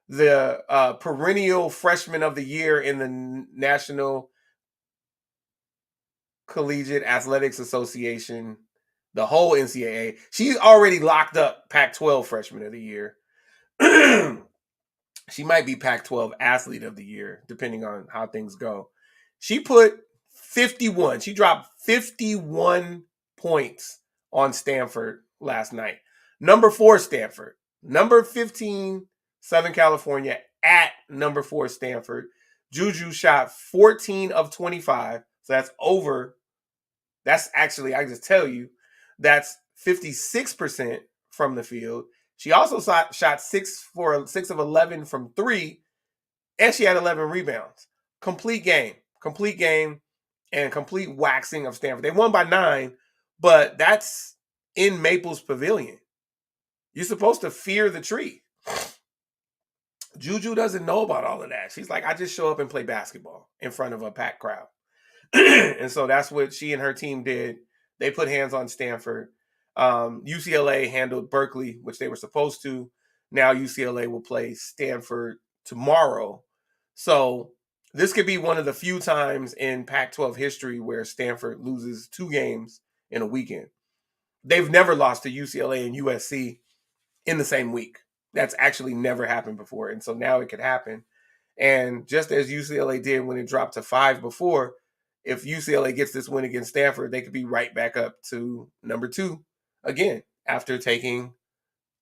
the perennial freshman of the year in the National Collegiate Athletics Association, the whole NCAA. She's already locked up Pac-12 freshman of the year. She might be Pac-12 athlete of the year, depending on how things go. She put 51. She dropped 51 points on Stanford last night. Number 4, Stanford. Number 15, Southern California at number 4, Stanford. Juju shot 14 of 25. So that's over. That's actually, I just tell you, that's 56% from the field. She also shot 6 of 11 from 3, and she had 11 rebounds. Complete game, and complete waxing of Stanford. They won by 9, but that's in Maples Pavilion. You're supposed to fear the tree. Juju doesn't know about all of that. She's like, I just show up and play basketball in front of a packed crowd. And so that's what she and her team did. They put hands on Stanford. UCLA handled Berkeley, which they were supposed to. Now UCLA will play Stanford tomorrow. So this could be one of the few times in Pac-12 history where Stanford loses 2 games in a weekend. They've never lost to UCLA and USC in the same week. That's actually never happened before. And so now it could happen. And just as UCLA did when it dropped to 5 before, if UCLA gets this win against Stanford, they could be right back up to number 2 again after taking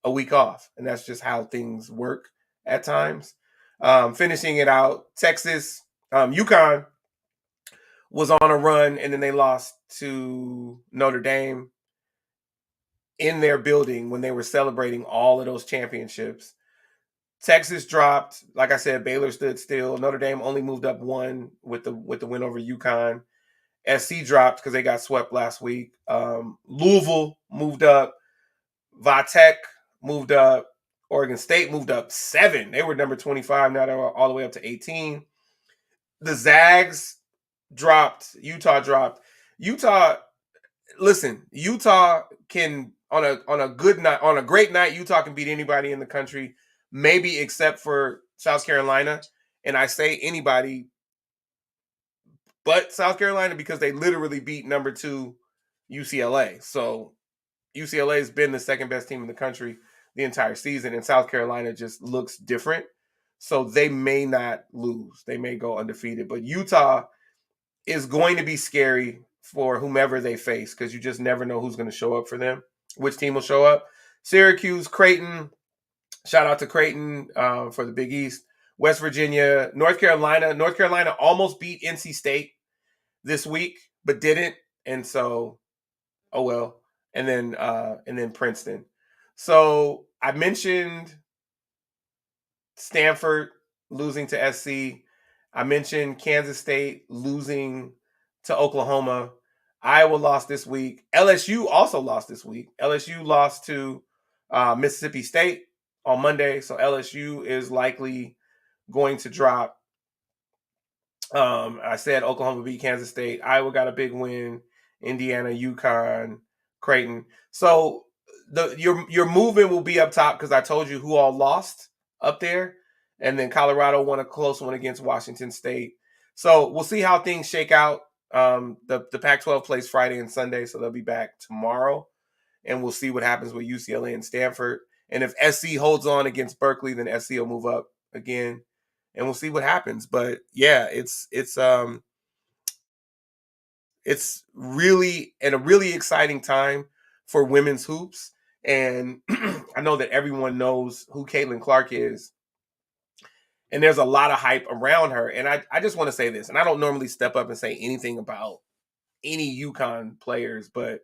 a week off. And that's just how things work at times. Finishing it out, Texas, UConn was on a run, and then they lost to Notre Dame in their building when they were celebrating all of those championships. Texas dropped. Like I said, Baylor stood still. Notre Dame only moved up 1 with the win over UConn. SC dropped because they got swept last week. Louisville moved up. Vatech moved up. Oregon State moved up 7. They were number 25. Now they're all the way up to 18. The Zags dropped. Utah dropped. Listen, Utah can on a good night, on a great night, Utah can beat anybody in the country. maybe except for South Carolina. And I say anybody but South Carolina because they literally beat number 2 UCLA. So UCLA has been the second best team in the country the entire season, and South Carolina just looks different. So they may not lose. They may go undefeated. But Utah is going to be scary for whomever they face because you just never know who's going to show up for them, which team will show up. Syracuse, Creighton, shout out to Creighton for the Big East. West Virginia, North Carolina. North Carolina almost beat NC State this week, but didn't. And so, oh well. And then Princeton. So I mentioned Stanford losing to SC. I mentioned Kansas State losing to Oklahoma. Iowa lost this week. LSU also lost this week. LSU lost to Mississippi State on Monday. So LSU is likely going to drop. I said Oklahoma beat Kansas State. Iowa got a big win. Indiana, UConn, Creighton. So your movement will be up top because I told you who all lost up there. And then Colorado won a close one against Washington State. So we'll see how things shake out. The Pac-12 plays Friday and Sunday, so they'll be back tomorrow. And we'll see what happens with UCLA and Stanford. And if SC holds on against Berkeley, then SC will move up again. And we'll see what happens. But yeah, it's really a really exciting time for women's hoops. And I know that everyone knows who Caitlin Clark is. And there's a lot of hype around her. And I just want to say this, and I don't normally step up and say anything about any UConn players, but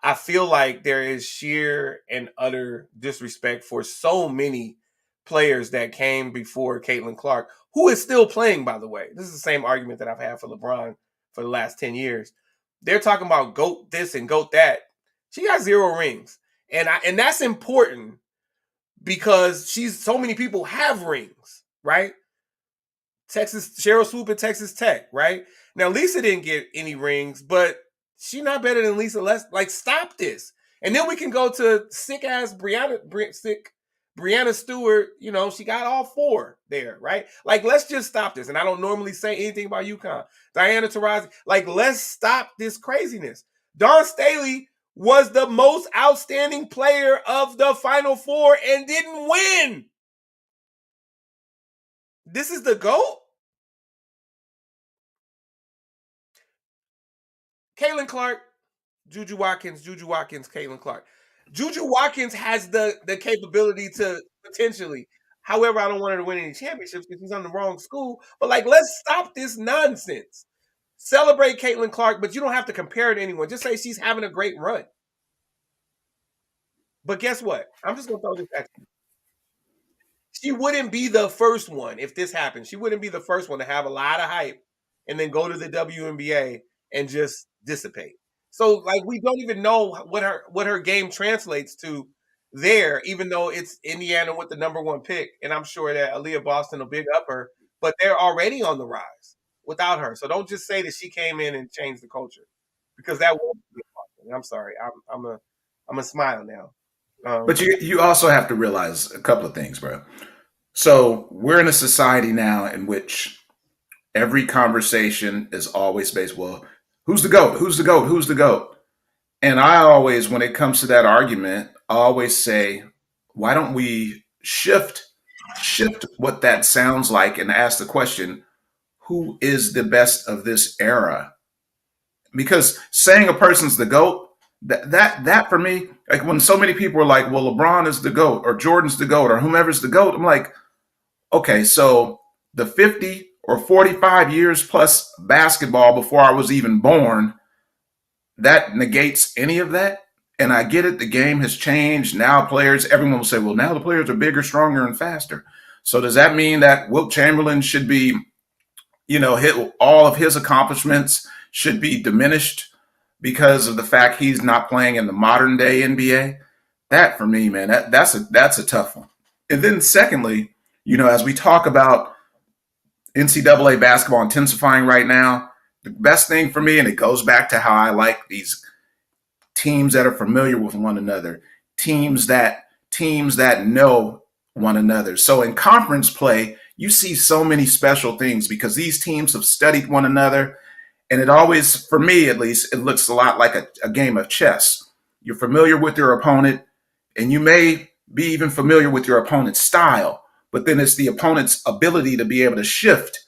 I feel like there is sheer and utter disrespect for so many players that came before Caitlin Clark, who is still playing, by the way. This is the same argument that I've had for LeBron for the last 10 years. They're talking about GOAT this and GOAT that. She got 0 rings. And that's important because so many people have rings, right? Cheryl Swoop at Texas Tech, right? Now, Lisa didn't get any rings, but she's not better than Lisa. Like, stop this. And then we can go to sick-ass Brianna Stewart. You know, she got all 4 there, right? Like, let's just stop this. And I don't normally say anything about UConn. Diana Taurasi, like, let's stop this craziness. Dawn Staley was the most outstanding player of the Final Four and didn't win. This is the GOAT? Caitlin Clark, Juju Watkins, Caitlin Clark. Juju Watkins has the capability to potentially. However, I don't want her to win any championships because she's on the wrong school. But, like, let's stop this nonsense. Celebrate Caitlin Clark, but you don't have to compare her to anyone. Just say she's having a great run. But guess what? I'm just going to throw this at you. She wouldn't be the first one if this happened. She wouldn't be the first one to have a lot of hype and then go to the WNBA and just dissipate. So, like, we don't even know what her game translates to there, even though it's Indiana with the number 1 pick. And I'm sure that Aaliyah Boston will big up her, but they're already on the rise without her. So don't just say that she came in and changed the culture because that won't be possible. I'm sorry. I'm a smile now. But you also have to realize a couple of things, bro. So we're in a society now in which every conversation is always based, well, who's the GOAT? Who's the GOAT? Who's the GOAT? And I always, when it comes to that argument, I always say, why don't we shift what that sounds like and ask the question, who is the best of this era? Because saying a person's the GOAT, that for me, like when so many people are like, well, LeBron is the GOAT or Jordan's the GOAT or whomever's the GOAT, I'm like, okay, so the 50 or 45 years plus basketball before I was even born, that negates any of that. And I get it. The game has changed. Now everyone will say, well, now the players are bigger, stronger, and faster. So does that mean that Wilt Chamberlain should be, all of his accomplishments should be diminished because of the fact he's not playing in the modern day NBA? That for me, man, that's a tough one. And then secondly, as we talk about NCAA basketball intensifying right now, the best thing for me, and it goes back to how I like these teams that are familiar with one another, teams that know one another. So in conference play, you see so many special things because these teams have studied one another. And it always, for me at least, it looks a lot like a game of chess. You're familiar with your opponent, and you may be even familiar with your opponent's style, but then it's the opponent's ability to be able to shift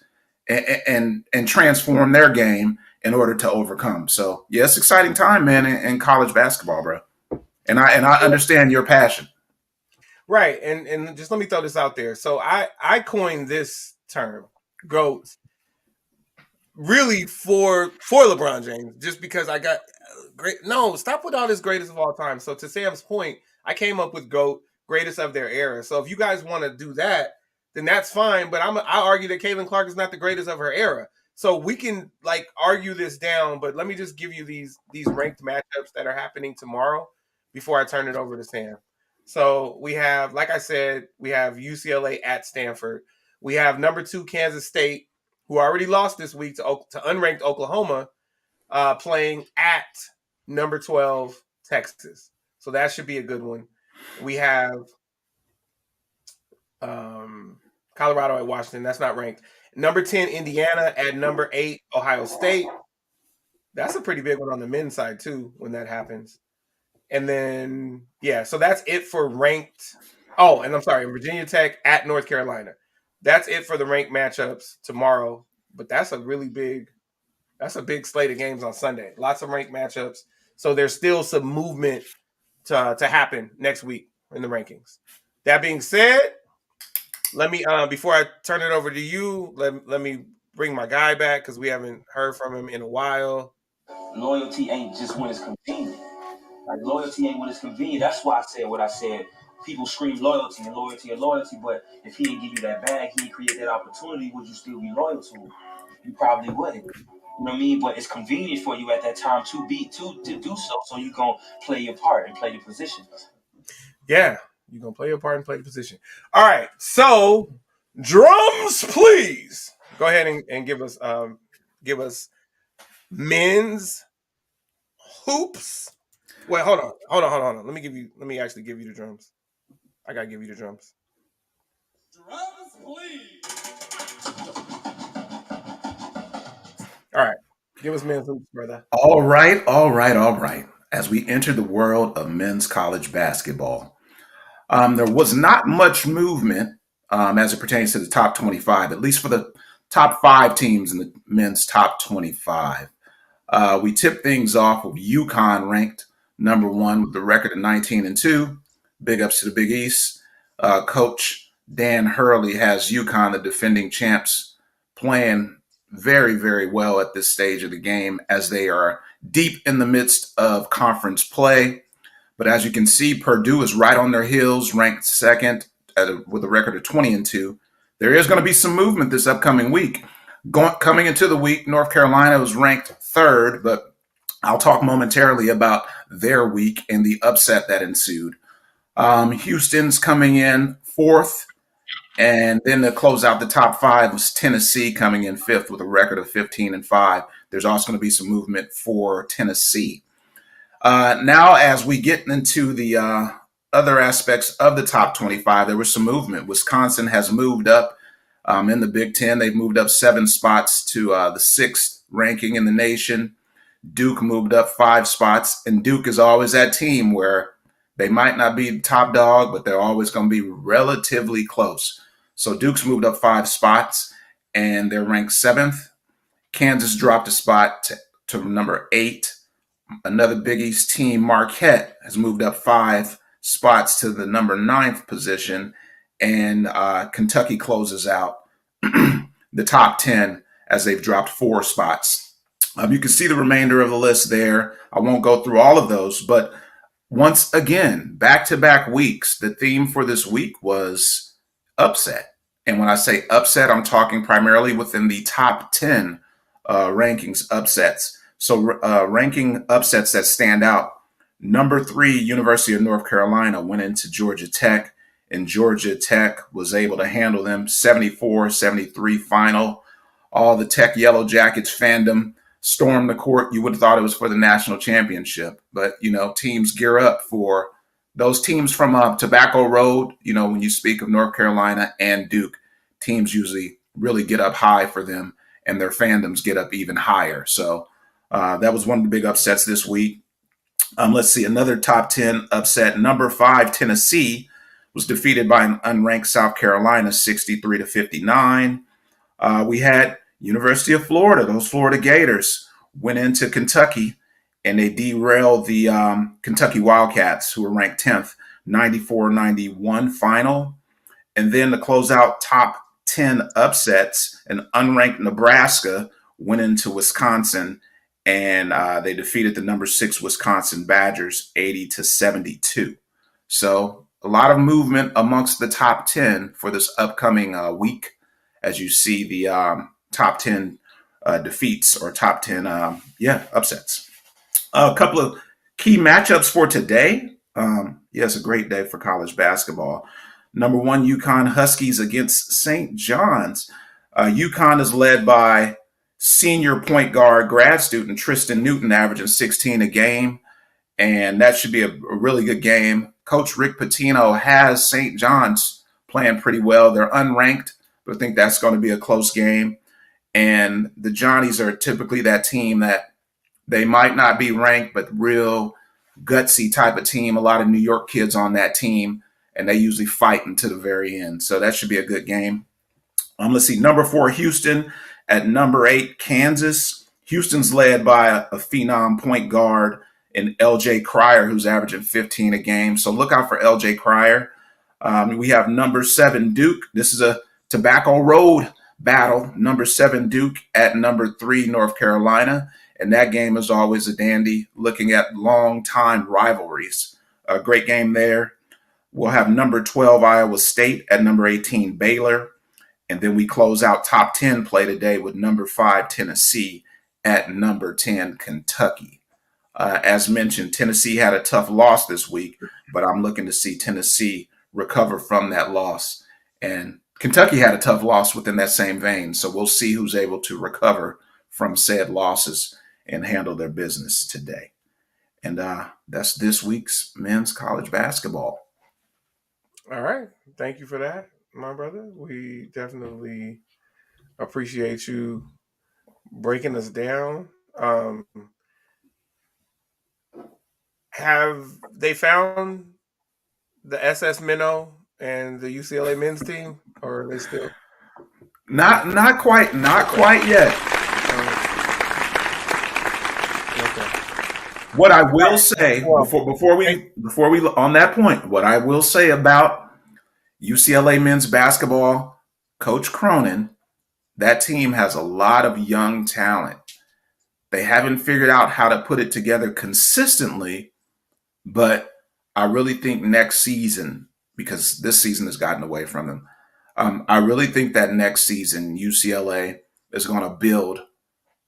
and transform their game in order to overcome. So yeah, it's exciting time, man, in college basketball, bro. And I understand your passion. Right. And just let me throw this out there. So I coined this term, GOAT, really for LeBron James, just because I got great. No, stop with all this greatest of all time. So to Sam's point, I came up with GOAT, greatest of their era. So if you guys want to do that, then that's fine. But I argue that Caitlin Clark is not the greatest of her era. So we can like argue this down, but let me just give you these ranked matchups that are happening tomorrow before I turn it over to Sam. So we have, like I said, we have UCLA at Stanford. We have number 2 Kansas State, who already lost this week to unranked Oklahoma, playing at number 12 Texas. So that should be a good one. We have Colorado at Washington. That's not ranked. Number 10 Indiana at number 8 Ohio State. That's a pretty big one on the men's side too when that happens. And then, yeah, so that's it for ranked. Oh, and I'm sorry, Virginia Tech at North Carolina. That's it for the ranked matchups tomorrow. But that's a big slate of games on Sunday. Lots of ranked matchups. So there's still some movement to happen next week in the rankings. That being said, let me before I turn it over to you, let me bring my guy back because we haven't heard from him in a while. Loyalty ain't just when it's convenient. Like loyalty ain't when it's convenient. That's why I said what I said. People scream loyalty and loyalty and loyalty, but if he didn't give you that bag, he didn't create that opportunity, would you still be loyal to him? You probably wouldn't. You know what I mean? But it's convenient for you at that time to do so you gonna play your part and play the position. Yeah, you're gonna play your part and play the position. All right, so drums, please. Go ahead and give us men's hoops. Wait, hold on. Let me actually give you the drums. I gotta give you the drums. Drums, please. All right. Give us men's hoops, brother. All right. As we enter the world of men's college basketball, there was not much movement as it pertains to the top 25, at least for the top 5 teams in the men's top 25. We tipped things off with UConn ranked number 1 with a record of 19-2. Big ups to the Big East. Coach Dan Hurley has UConn, the defending champs, playing very, very well at this stage of the game as they are deep in the midst of conference play. But as you can see, Purdue is right on their heels, ranked second with a record of 20-2. There is going to be some movement this upcoming week. Coming into the week, North Carolina was ranked 3rd, but I'll talk momentarily about their week and the upset that ensued. Houston's coming in 4th. And then to close out the top 5 was Tennessee coming in 5th with a record of 15-5. There's also going to be some movement for Tennessee. Now, as we get into the other aspects of the top 25, there was some movement. Wisconsin has moved up in the Big Ten. They've moved up 7 spots to the 6th ranking in the nation. Duke moved up 5 spots. And Duke is always that team where they might not be the top dog, but they're always going to be relatively close. So Duke's moved up 5 spots, and they're ranked 7th. Kansas dropped a spot to number 8. Another Big East team, Marquette, has moved up 5 spots to the number 9th position, and Kentucky closes out the top 10 as they've dropped 4 spots. You can see the remainder of the list there. I won't go through all of those, but once again, back-to-back weeks, the theme for this week was upset. And when I say upset, I'm talking primarily within the top 10 rankings upsets. So ranking upsets that stand out. Number 3, University of North Carolina went into Georgia Tech, and Georgia Tech was able to handle them 74-73 final. All the Tech Yellow Jackets fandom stormed the court. You would have thought it was for the national championship. But, teams gear up for those teams from Tobacco Road, when you speak of North Carolina and Duke, teams usually really get up high for them, and their fandoms get up even higher. So that was one of the big upsets this week. Let's see, another top 10 upset. Number 5, Tennessee, was defeated by an unranked South Carolina 63-59. We had University of Florida, those Florida Gators, went into Kentucky, and they derailed the Kentucky Wildcats, who were ranked 10th, 94-91 final. And then to close out top 10 upsets, an unranked Nebraska went into Wisconsin, and they defeated the number 6 Wisconsin Badgers 80-72. So a lot of movement amongst the top 10 for this upcoming week, as you see the top 10 defeats or top 10 upsets. A couple of key matchups for today. It's a great day for college basketball. Number 1, UConn Huskies against St. John's. UConn is led by senior point guard grad student Tristan Newton, averaging 16 a game, and that should be a really good game. Coach Rick Pitino has St. John's playing pretty well. They're unranked, but I think that's going to be a close game. And the Johnnies are typically that team that they might not be ranked, but real gutsy type of team. A lot of New York kids on that team, and they usually fight until the very end. So that should be a good game. Let's see, number 4, Houston at number 8, Kansas. Houston's led by a phenom point guard in LJ Cryer, who's averaging 15 a game. So look out for LJ Cryer. We have number 7, Duke. This is a Tobacco Road battle. Number 7, Duke at number 3, North Carolina. And that game is always a dandy, looking at long-time rivalries. A great game there. We'll have number 12, Iowa State at number 18, Baylor. And then we close out top 10 play today with number 5, Tennessee at number 10, Kentucky. As mentioned, Tennessee had a tough loss this week, but I'm looking to see Tennessee recover from that loss. And Kentucky had a tough loss within that same vein, so we'll see who's able to recover from said losses and handle their business today. And that's this week's men's college basketball. All right. Thank you for that, my brother. We definitely appreciate you breaking us down. Have they found the SS Minnow and the UCLA men's team, or are they still not quite yet? Okay. What I will say before we on that point, what I will say about UCLA men's basketball, Coach Cronin, that team has a lot of young talent. They haven't figured out how to put it together consistently, but I really think next season, because this season has gotten away from them, I really think that next season UCLA is going to build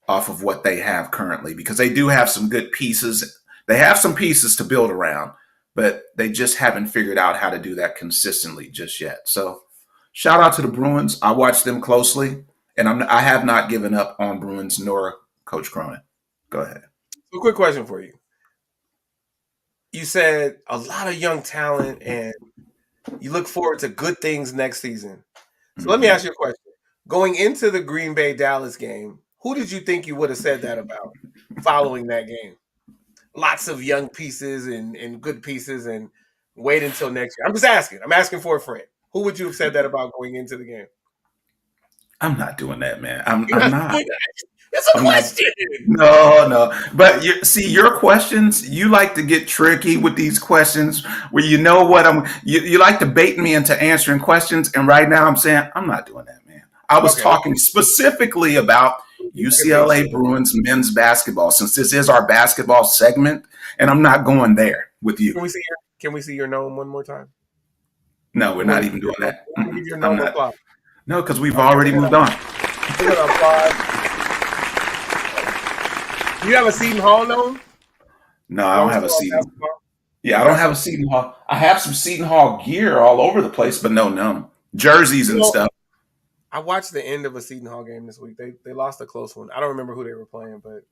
off of what they have currently, because they do have some good pieces. They have some pieces to build around, but they just haven't figured out how to do that consistently just yet. So shout out to the Bruins. I watch them closely, and I have not given up on Bruins nor Coach Cronin. Go ahead. So, quick question for you. You said a lot of young talent, and you look forward to good things next season. So let me ask you a question. Going into the Green Bay Dallas game, who did you think you would have said that about following that game? Lots of young pieces and good pieces, and wait until next year. I'm just asking. I'm asking for a friend. Who would you have said that about going into the game? I'm not doing that, man. I'm not. It's a question. No. But your questions, you like to get tricky with these questions where you know what you like to bait me into answering questions. And right now I'm saying I'm not doing that, man. I was talking specifically about UCLA Bruins men's basketball, since this is our basketball segment, and I'm not going there with you. Can we see your gnome one more time? No, we're not even doing that. Your gnome applause. No, because we've already moved on. Do you have a Seton Hall gnome? No, I don't have a Seton Hall. Yeah, I don't have a Seton Hall. I have some Seton Hall gear all over the place, but no jerseys and stuff. I watched the end of a Seton Hall game this week. They lost a close one. I don't remember who they were playing, but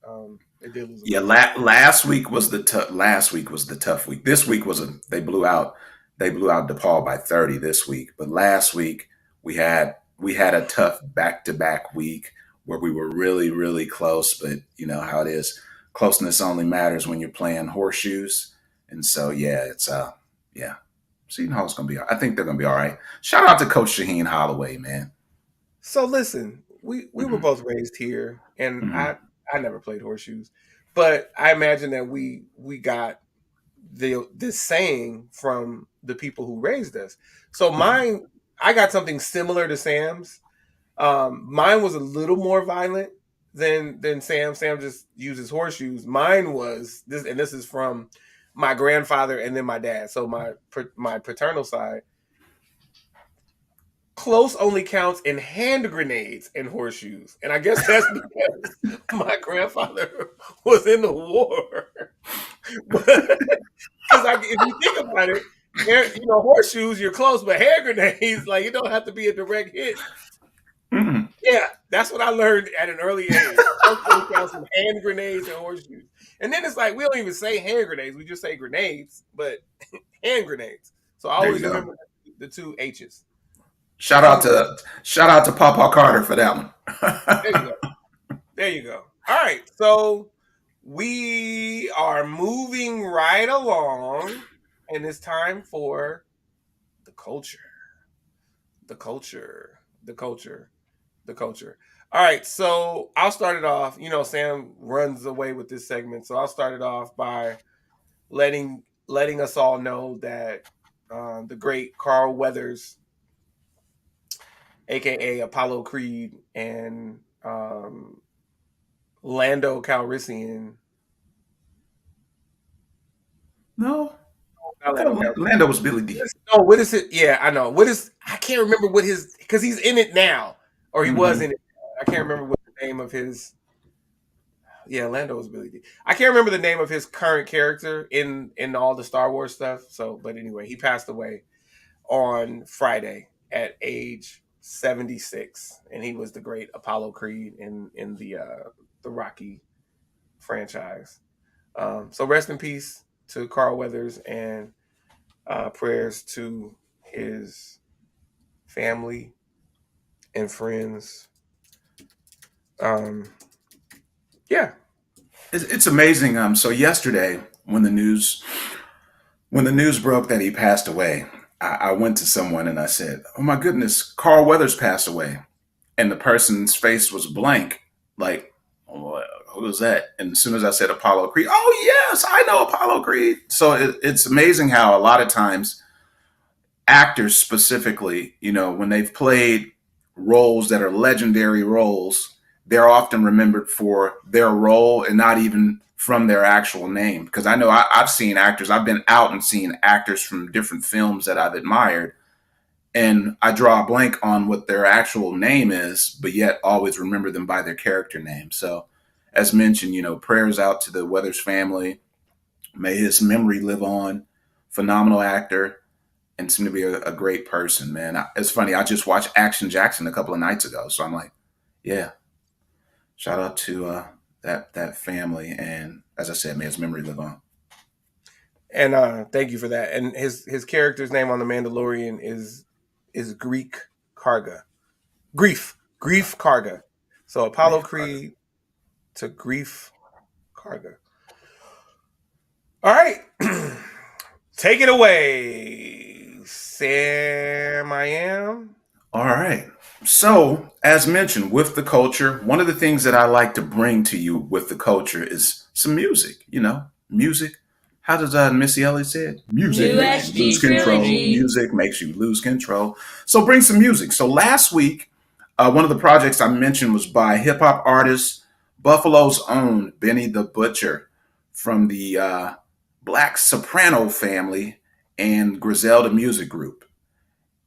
they did lose a Yeah, close one. last week was the tough week. This week was they blew out DePaul by 30 this week. But last week we had a tough back to back week where we were really really close. But you know how it is. Closeness only matters when you're playing horseshoes. And so yeah, it's yeah. Seton Hall's gonna be. I think they're gonna be all right. Shout out to Coach Shaheen Holloway, man. So listen, we were Hmm. both raised here, and Hmm. I never played horseshoes, but I imagine that we got this saying from the people who raised us. So Hmm. mine, I got something similar to Sam's. Mine was a little more violent than Sam. Sam just uses horseshoes. Mine was this, and this is from my grandfather and then my dad. So my paternal side, close only counts in hand grenades and horseshoes, and I guess that's because my grandfather was in the war. But because if you think about it, horseshoes, you're close, but hand grenades, like, it don't have to be a direct hit. Hmm. Yeah, that's what I learned at an early age. Close only counts in hand grenades and horseshoes. And then it's like, we don't even say hand grenades, we just say grenades, but hand grenades. So I There you always go. remember the two H's. Shout out Hand grenades. to Papa Carter for that There you one. go. There you go. All right. So we are moving right along, and it's time for the culture. The culture. The culture. The culture. All right. So I'll start it off. Sam runs away with this segment. So I'll start it off by letting us all know that the great Carl Weathers, aka Apollo Creed, and Lando Calrissian. No, I Not Lando thought Calrissian. Lando was Billy D. No, what is it? Yeah, I know. I can't remember what his, because he's in it now, or he was Hmm. in it. I can't remember what the name of his. Yeah, Lando was Billy D. I can't remember the name of his current character in all the Star Wars stuff. So, but anyway, he passed away on Friday at age 76, and he was the great Apollo Creed in the Rocky franchise. So rest in peace to Carl Weathers, and prayers to his family and friends. Um, yeah. It's amazing. So yesterday when the news broke that he passed away, I went to someone and I said, "Oh my goodness, Carl Weathers passed away," and the person's face was blank, like, who was that? And as soon as I said Apollo Creed, oh yes, I know Apollo Creed. So it's amazing how a lot of times actors specifically, when they've played roles that are legendary roles, they're often remembered for their role and not even from their actual name. Because I know I've seen actors, I've been out and seen actors from different films that I've admired, and I draw a blank on what their actual name is, but yet always remember them by their character name. So, as mentioned, prayers out to the Weathers family. May his memory live on. Phenomenal actor and seemed to be a great person, man. It's funny. I just watched Action Jackson a couple of nights ago, so I'm like, yeah. Shout out to that family, and as I said, may his memory live on. And thank you for that. And his character's name on The Mandalorian is Greek Karga. Grief Karga. So Apollo Grief Carter. Creed to Grief Karga. All right. Take it away, Sam. I am. All right. So, as mentioned, with the culture, one of the things that I like to bring to you with the culture is some music. Music. How does Missy Elliott say it? Music New makes you SG lose control. Trilogy. Music makes you lose control. So, bring some music. So, last week, one of the projects I mentioned was by hip hop artist Buffalo's own Benny the Butcher from the Black Soprano family and Griselda Music Group.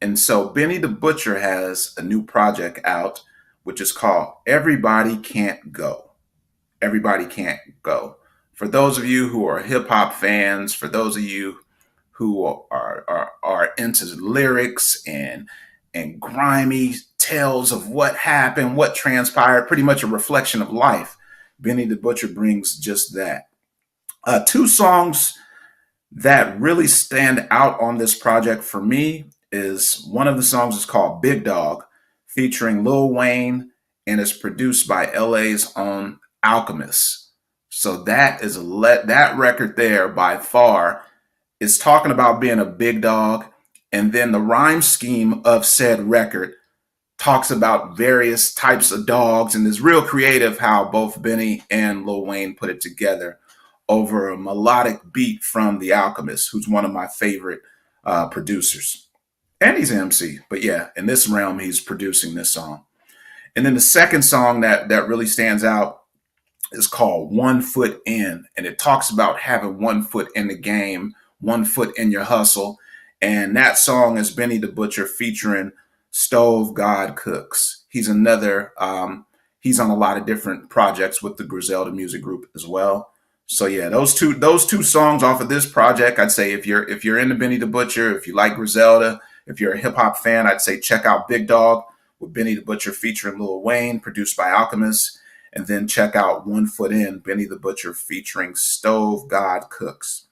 And so Benny the Butcher has a new project out, which is called Everybody Can't Go. Everybody Can't Go. For those of you who are hip hop fans, for those of you who are into lyrics and grimy tales of what happened, what transpired, pretty much a reflection of life. Benny the Butcher brings just that. Two songs that really stand out on this project for me is one of the songs is called Big Dog, featuring Lil Wayne, and is produced by LA's own Alchemist. So that is that record there by far is talking about being a big dog, and then the rhyme scheme of said record talks about various types of dogs, and is real creative how both Benny and Lil Wayne put it together over a melodic beat from The Alchemist, who's one of my favorite producers. And he's an MC, but yeah, in this realm, he's producing this song. And then the second song that really stands out is called One Foot In, and it talks about having 1 foot in the game, 1 foot in your hustle. And that song is Benny the Butcher featuring Stove God Cooks. He's another, he's on a lot of different projects with the Griselda Music Group as well. So yeah, those two songs off of this project, I'd say if you're into Benny the Butcher, if you like Griselda, if you're a hip hop fan, I'd say check out Big Dog with Benny the Butcher featuring Lil Wayne, produced by Alchemist. And then check out 1 Foot In, Benny the Butcher featuring Stove God Cooks.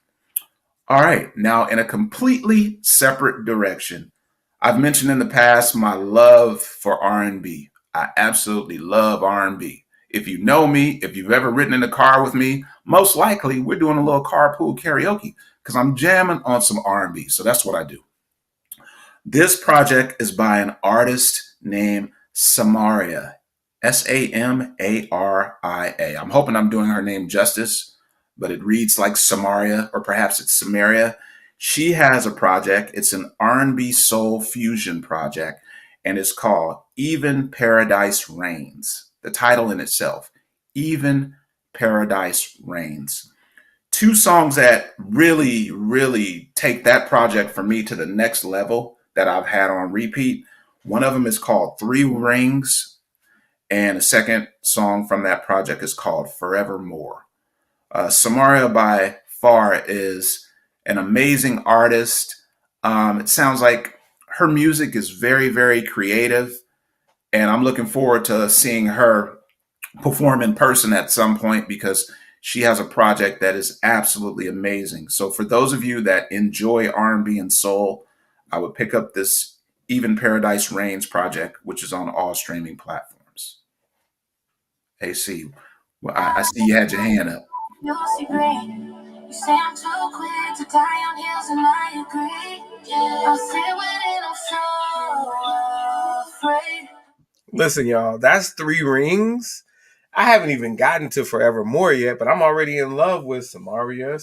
All right, now in a completely separate direction, I've mentioned in the past my love for R&B. I absolutely love R&B. If you know me, if you've ever ridden in the car with me, most likely we're doing a little carpool karaoke because I'm jamming on some R&B. So that's what I do. This project is by an artist named Samaria. Samaria. I'm hoping I'm doing her name justice, but it reads like Samaria, or perhaps it's Samaria. She has a project. It's an R&B soul fusion project, and it's called Even Paradise Reigns. The title in itself, Even Paradise Reigns. Two songs that really, really take that project for me to the next level that I've had on repeat. One of them is called Three Rings, and the second song from that project is called Forevermore. Samaria by far is an amazing artist. It sounds like her music is very, very creative, and I'm looking forward to seeing her perform in person at some point because she has a project that is absolutely amazing. So for those of you that enjoy R&B and soul, I would pick up this Even Paradise Reigns project, which is on all streaming platforms. AC, well, I see you had your hand up. You say I'm too quick to die on heels, and I agree. I'll sit with it, I'm so afraid. Listen, y'all, that's Three Rings. I haven't even gotten to Forevermore yet, but I'm already in love with Samaria,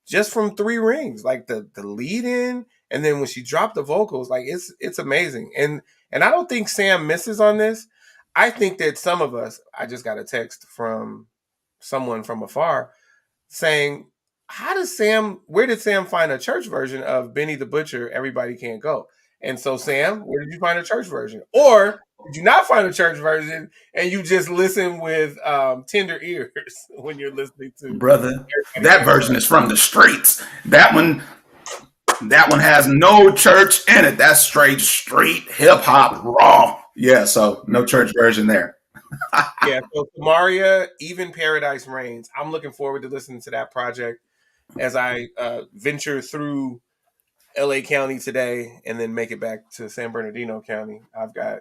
just from Three Rings. Like the lead in, and then when she dropped the vocals, like it's amazing. And I don't think Sam misses on this. I think that some of us, I just got a text from someone from afar saying, where did Sam find a church version of Benny the Butcher, Everybody Can't Go? And so, Sam, where did you find a church version? Or did you not find a church version and you just listen with tender ears when you're listening to Brother, that version is from the streets. That one has no church in it. That's straight street hip hop raw. Yeah, so no church version there. Yeah, so Samaria, Even Paradise Reigns. I'm looking forward to listening to that project as I venture through LA County today and then make it back to San Bernardino County. I've got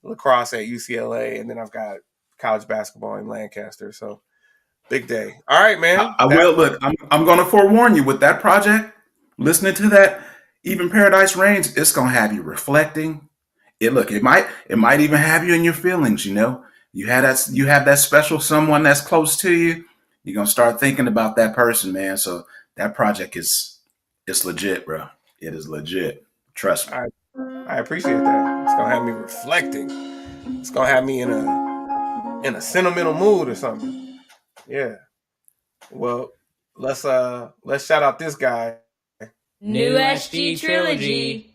lacrosse at UCLA, and then I've got college basketball in Lancaster. So big day. All right, man. I will look. I'm going to forewarn you with that project. Listening to that, Even Paradise Reigns, it's going to have you reflecting. It might even have you in your feelings. You know, you have that special someone that's close to you. You're gonna start thinking about that person, man. So that project it's legit, bro. It is legit. Trust me. I appreciate that. It's gonna have me reflecting. It's gonna have me in a sentimental mood or something. Yeah. Well, let's shout out this guy. New SG Trilogy.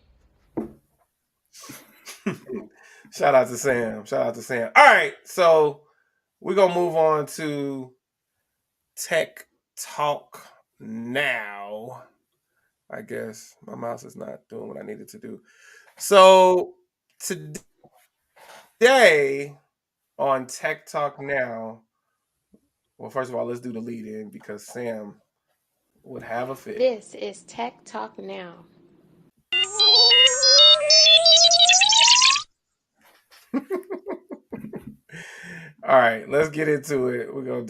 Shout out to Sam. All right, so we're gonna move on to tech talk now. I guess my mouse is not doing what I needed to do. So today Today on Tech Talk Now, well, first of all, let's do the lead in because Sam would have a fit. This is Tech Talk Now. All right, let's get into it. We're gonna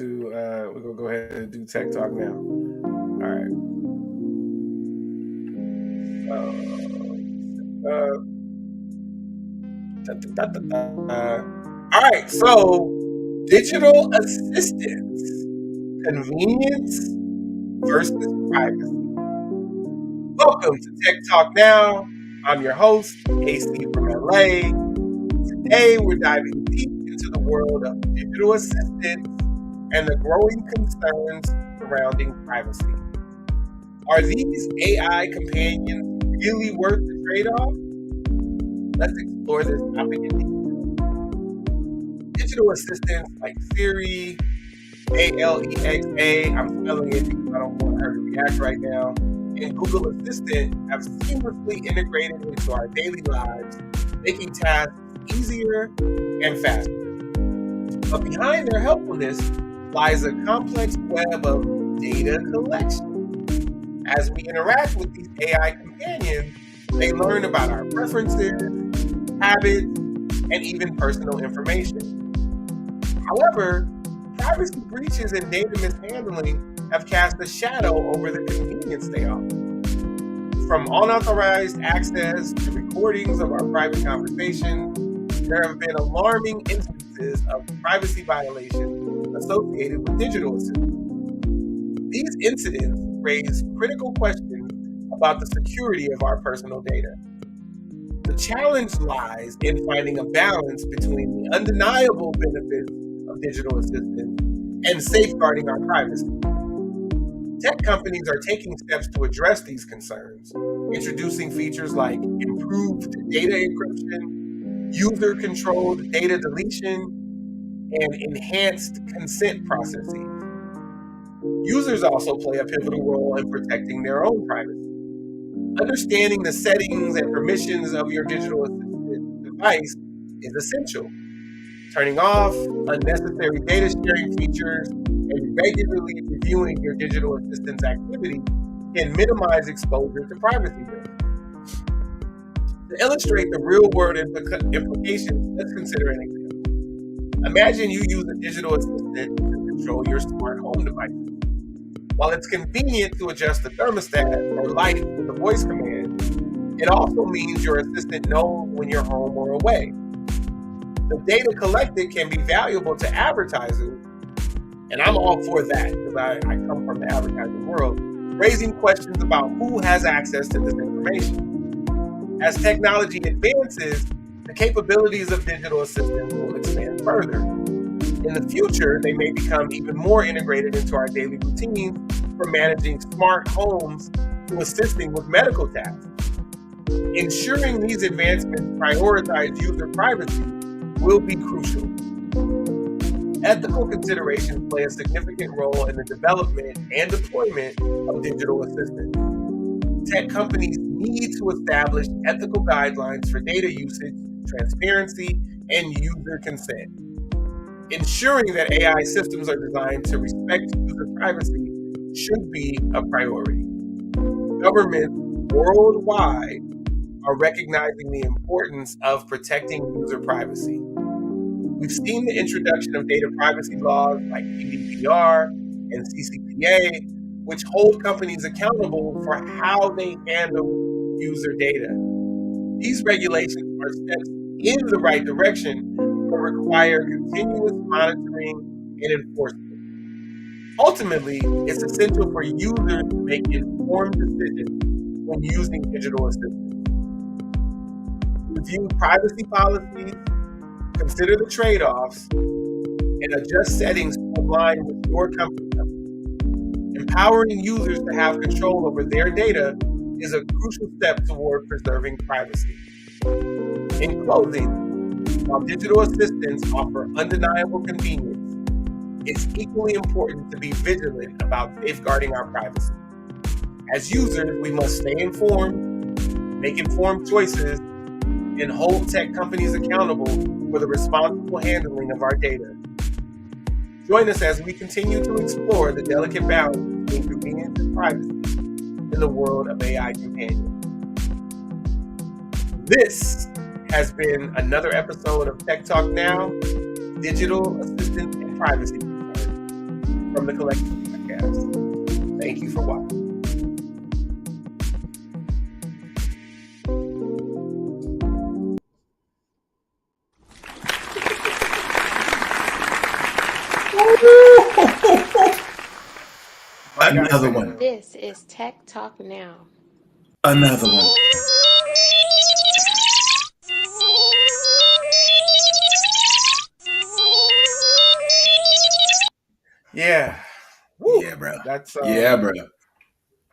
go ahead and do Tech Talk Now. All right. All right, so digital assistants, convenience versus privacy. Welcome to Tech Talk Now. I'm your host, AC from LA. Today, we're diving deep into the world of digital assistants and the growing concerns surrounding privacy. Are these AI companions really worth the trade-off? Let's explore this topic in detail. Digital assistants like Siri, Alexa, I'm spelling it because I don't want her to react right now, and Google Assistant have seamlessly integrated into our daily lives, making tasks easier and faster. But behind their helpfulness lies a complex web of data collection. As we interact with these AI companions, they learn about our preferences, habits, and even personal information. However, privacy breaches and data mishandling have cast a shadow over the convenience they offer. From unauthorized access to recordings of our private conversations, there have been alarming instances of privacy violations associated with digital assistants. These incidents raise critical questions about the security of our personal data. The challenge lies in finding a balance between the undeniable benefits of digital assistance and safeguarding our privacy. Tech companies are taking steps to address these concerns, introducing features like improved data encryption, user-controlled data deletion, and enhanced consent processes. Users also play a pivotal role in protecting their own privacy. Understanding the settings and permissions of your digital assistant device is essential. Turning off unnecessary data sharing features and regularly reviewing your digital assistant's activity can minimize exposure to privacy risks. To illustrate the real-world implications, let's consider an example. Imagine you use a digital assistant to control your smart home devices. While it's convenient to adjust the thermostat or light with a voice command, it also means your assistant knows when you're home or away. The data collected can be valuable to advertisers, and I'm all for that because I come from the advertising world, raising questions about who has access to this information. As technology advances, the capabilities of digital assistants will expand further. In the future, they may become even more integrated into our daily routines, from managing smart homes to assisting with medical tasks. Ensuring these advancements prioritize user privacy will be crucial. Ethical considerations play a significant role in the development and deployment of digital assistants. Tech companies need to establish ethical guidelines for data usage, transparency, and user consent. Ensuring that AI systems are designed to respect user privacy should be a priority. Governments worldwide are recognizing the importance of protecting user privacy. We've seen the introduction of data privacy laws like GDPR and CCPA, which hold companies accountable for how they handle user data. These regulations are steps in the right direction, but require continuous monitoring and enforcement. Ultimately, it's essential for users to make informed decisions when using digital assistants. Review privacy policies, consider the trade-offs, and adjust settings to align with your company. Empowering users to have control over their data is a crucial step toward preserving privacy. In closing, while digital assistants offer undeniable convenience, it's equally important to be vigilant about safeguarding our privacy. As users, we must stay informed, make informed choices, and hold tech companies accountable for the responsible handling of our data. Join us as we continue to explore the delicate balance between convenience and privacy in the world of AI companions. This has been another episode of Tech Talk Now, Digital Assistance and Privacy from the Collective Podcast. Thank you for watching. Another one. This is Tech Talk Now. Another one. Yeah. Woo. Yeah, bro. That's yeah, bro.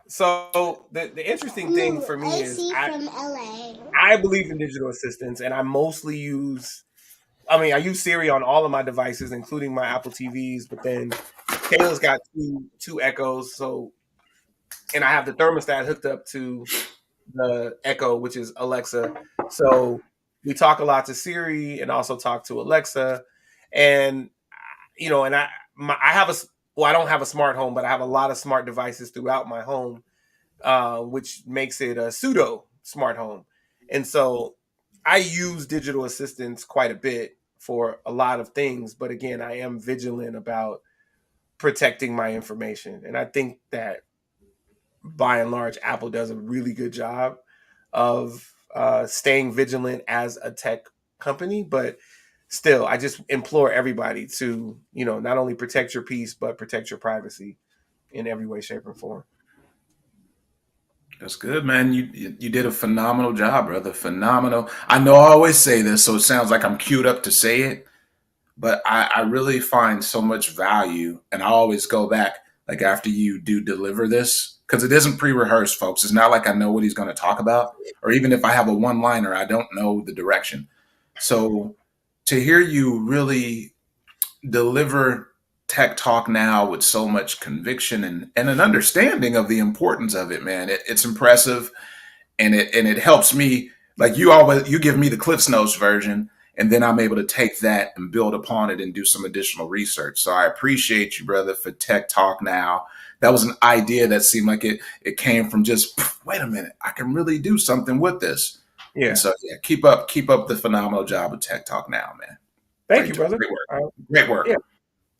So the interesting thing for me is from LA. I believe in digital assistants, and I mostly use Siri on all of my devices, including my Apple TVs, but then Kayla's got two Echoes, and I have the thermostat hooked up to the Echo, which is Alexa. So we talk a lot to Siri and also talk to Alexa. And, and I don't have a smart home, but I have a lot of smart devices throughout my home, which makes it a pseudo smart home. And so I use digital assistants quite a bit for a lot of things. But again, I am vigilant about protecting my information. And I think that by and large, Apple does a really good job of staying vigilant as a tech company. But still, I just implore everybody to, not only protect your peace, but protect your privacy in every way, shape, or form. That's good, man. You did a phenomenal job, brother. Phenomenal. I know I always say this, so it sounds like I'm queued up to say it, but I really find so much value, and I always go back, like after you do deliver this, because it isn't pre-rehearsed, folks. It's not like I know what he's going to talk about, or even if I have a one-liner, I don't know the direction. So to hear you really deliver Tech Talk Now with so much conviction and an understanding of the importance of it, man, it's impressive, and it helps me. Like you give me the Cliff's Notes version, and then I'm able to take that and build upon it and do some additional research. So I appreciate you, brother, for Tech Talk Now. That was an idea that seemed like it came from just, wait a minute, I can really do something with this. Yeah. And so yeah, keep up the phenomenal job with Tech Talk Now, man. Thank you, brother. Great work. Great work. Yeah,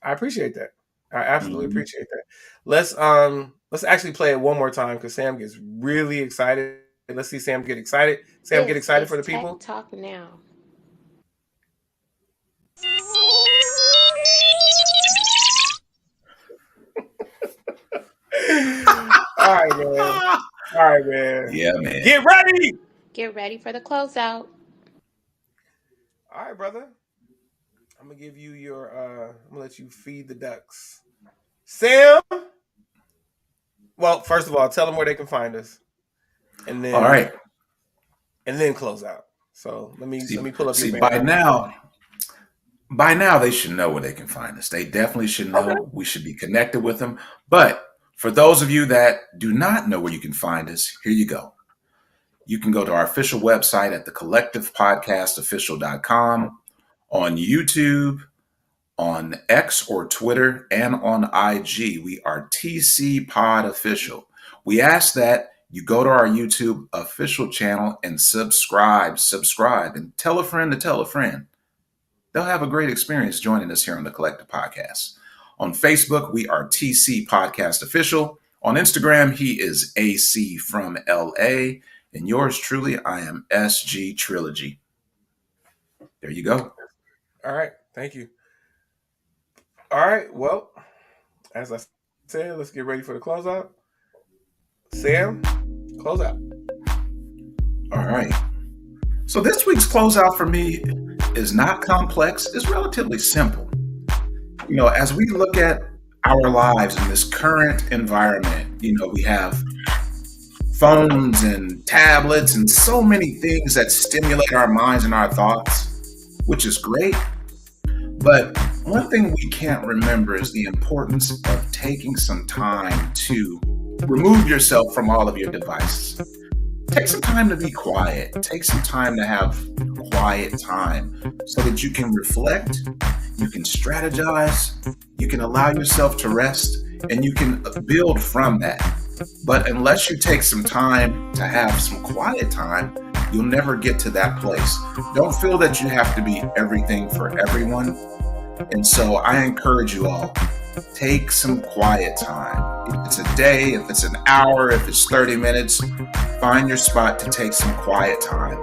I appreciate that. I absolutely appreciate that. Let's actually play it one more time because Sam gets really excited. Let's see Sam get excited. Sam, get excited for the people. Tech Talk Now. All right, man. Yeah, man. Get ready. Get ready for the closeout. All right, brother. I'm gonna give you I'm gonna let you feed the ducks. Sam. Well, first of all, tell them where they can find us, and then all right, and then close out. So let me pull up. See, by now they should know where they can find us. They definitely should know. Okay. We should be connected with them. But for those of you that do not know where you can find us, here you go. You can go to our official website at thecollectivepodcastofficial.com, on YouTube, on X or Twitter, and on IG. We are TC Pod Official. We ask that you go to our YouTube official channel and subscribe, and tell a friend to tell a friend. They'll have a great experience joining us here on the Collective Podcast. On Facebook, we are TC Podcast Official. On Instagram, he is AC from LA. And yours truly, I am SG Trilogy. There you go. All right. Thank you. All right. Well, as I said, let's get ready for the closeout. Sam, close out. All right. So this week's closeout for me is not complex. It's relatively simple. As we look at our lives in this current environment, we have phones and tablets and so many things that stimulate our minds and our thoughts, which is great. But one thing we can't remember is the importance of taking some time to remove yourself from all of your devices. take some time to be quiet. Take some time to have quiet time so that you can reflect, you can strategize, you can allow yourself to rest, and you can build from that. But unless you take some time to have some quiet time, you'll never get to that place. Don't feel that you have to be everything for everyone. And so I encourage you all, take some quiet time. If it's a day, if it's an hour, if it's 30 minutes, find your spot to take some quiet time.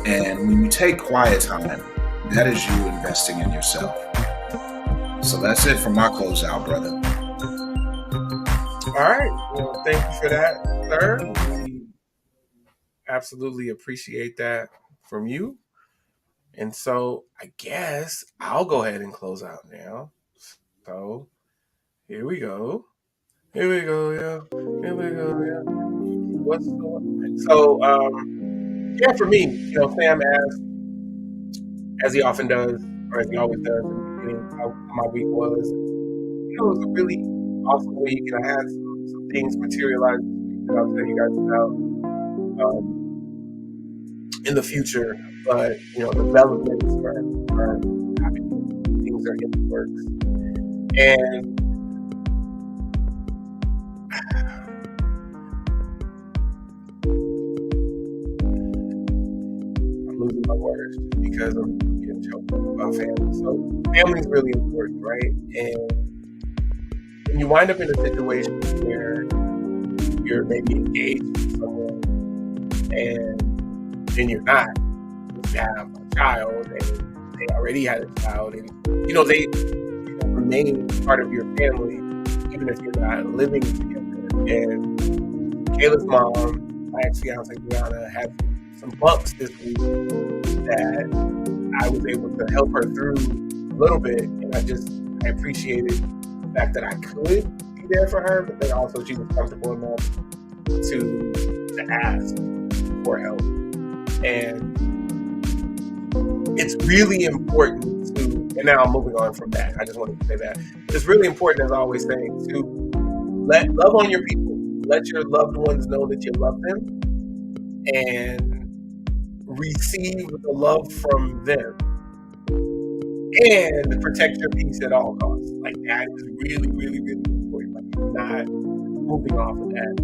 And when you take quiet time, that is you investing in yourself. So that's it for my closeout, brother. All right. Well, thank you for that, sir. We absolutely appreciate that from you. And so I guess I'll go ahead and close out now. So here we go. Here we go, yeah. Here we go, yeah. What's yeah, for me, Sam asked, as he often does, or as he always does, in the beginning, how my week was. It was a really awesome week, and I had some things materialize this week that I'll tell you guys about in the future. But developments are happening, things are in the works, and I'm losing my words just because I'm getting choked up about family. So family is really important, right? And when you wind up in a situation where you're maybe engaged with someone and then you're not, you have a child and they already had a child, and they remain part of your family even if you're not living together. And Kayla's mom, my ex-fiance Brianna, had some bumps this week that I was able to help her through a little bit, and I appreciated the fact that I could be there for her, but then also she was comfortable enough to ask for help. And it's really important to, and now I'm moving on from that, I just wanted to say that it's really important, as I always say, to love on your people. Let your loved ones know that you love them and receive the love from them, and protect your peace at all costs. Like, that is really, really, really important. Like, I'm not moving off of that.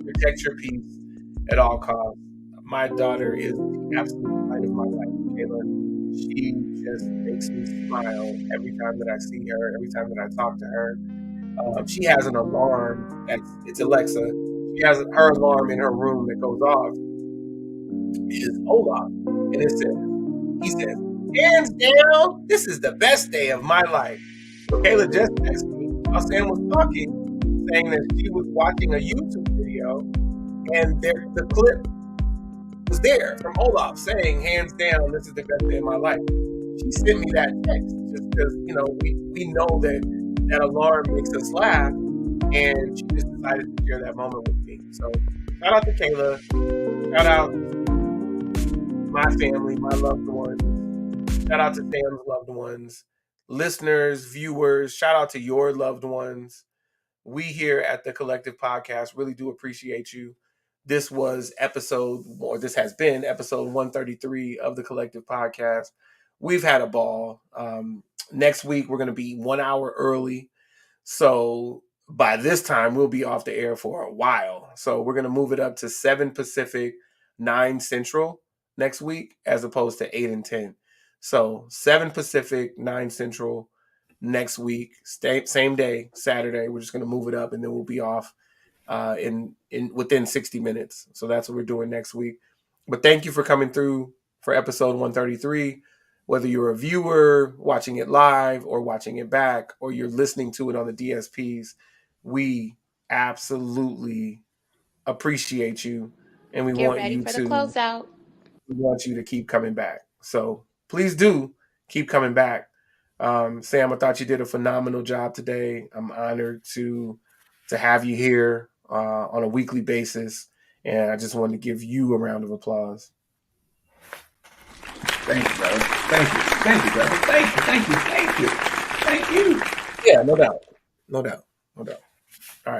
Protect your peace at all costs. My daughter is the absolute light of my life, Kayla. She just makes me smile every time that I see her, every time that I talk to her. She has an alarm. It's Alexa. She has her alarm in her room that goes off. It is Olaf, and he says, hands down, this is the best day of my life. So Kayla just texted me while Sam was talking, saying that she was watching a YouTube video, and the clip was there from Olaf saying, hands down, this is the best day of my life. She sent me that text just because, we know that alarm makes us laugh, and she just decided to share that moment with me. So shout out to Kayla. Shout out my family, my loved ones. Shout out to Sam's loved ones. Listeners, viewers, shout out to your loved ones. We here at the Collective Podcast really do appreciate you. This has been episode 133 of the Collective Podcast. We've had a ball. Next week, we're going to be 1 hour early. So by this time, we'll be off the air for a while. So we're going to move it up to 7 Pacific, 9 Central next week, as opposed to 8 and 10. So 7 Pacific, 9 Central next week. Same day, Saturday. We're just going to move it up, and then we'll be off within 60 minutes. So that's what we're doing next week. But thank you for coming through for episode 133. Whether you're a viewer watching it live or watching it back, or you're listening to it on the DSPs, we absolutely appreciate you, and we Get want ready you for the to closeout. keep coming back. So please do keep coming back. Sam, I thought you did a phenomenal job today. I'm honored to have you here on a weekly basis, and I just wanted to give you a round of applause. Thank you, brother. Thank you, brother. Thank you. Yeah, no doubt. All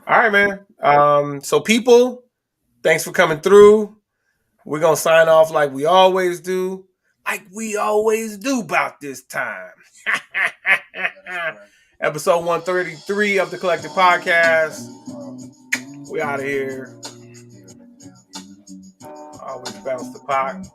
right, man. So people, Thanks for coming through. We're going to sign off like we always do. Like we always do about this time. Episode 133 of the Collective Podcast. We out of here. Always bounce the pot.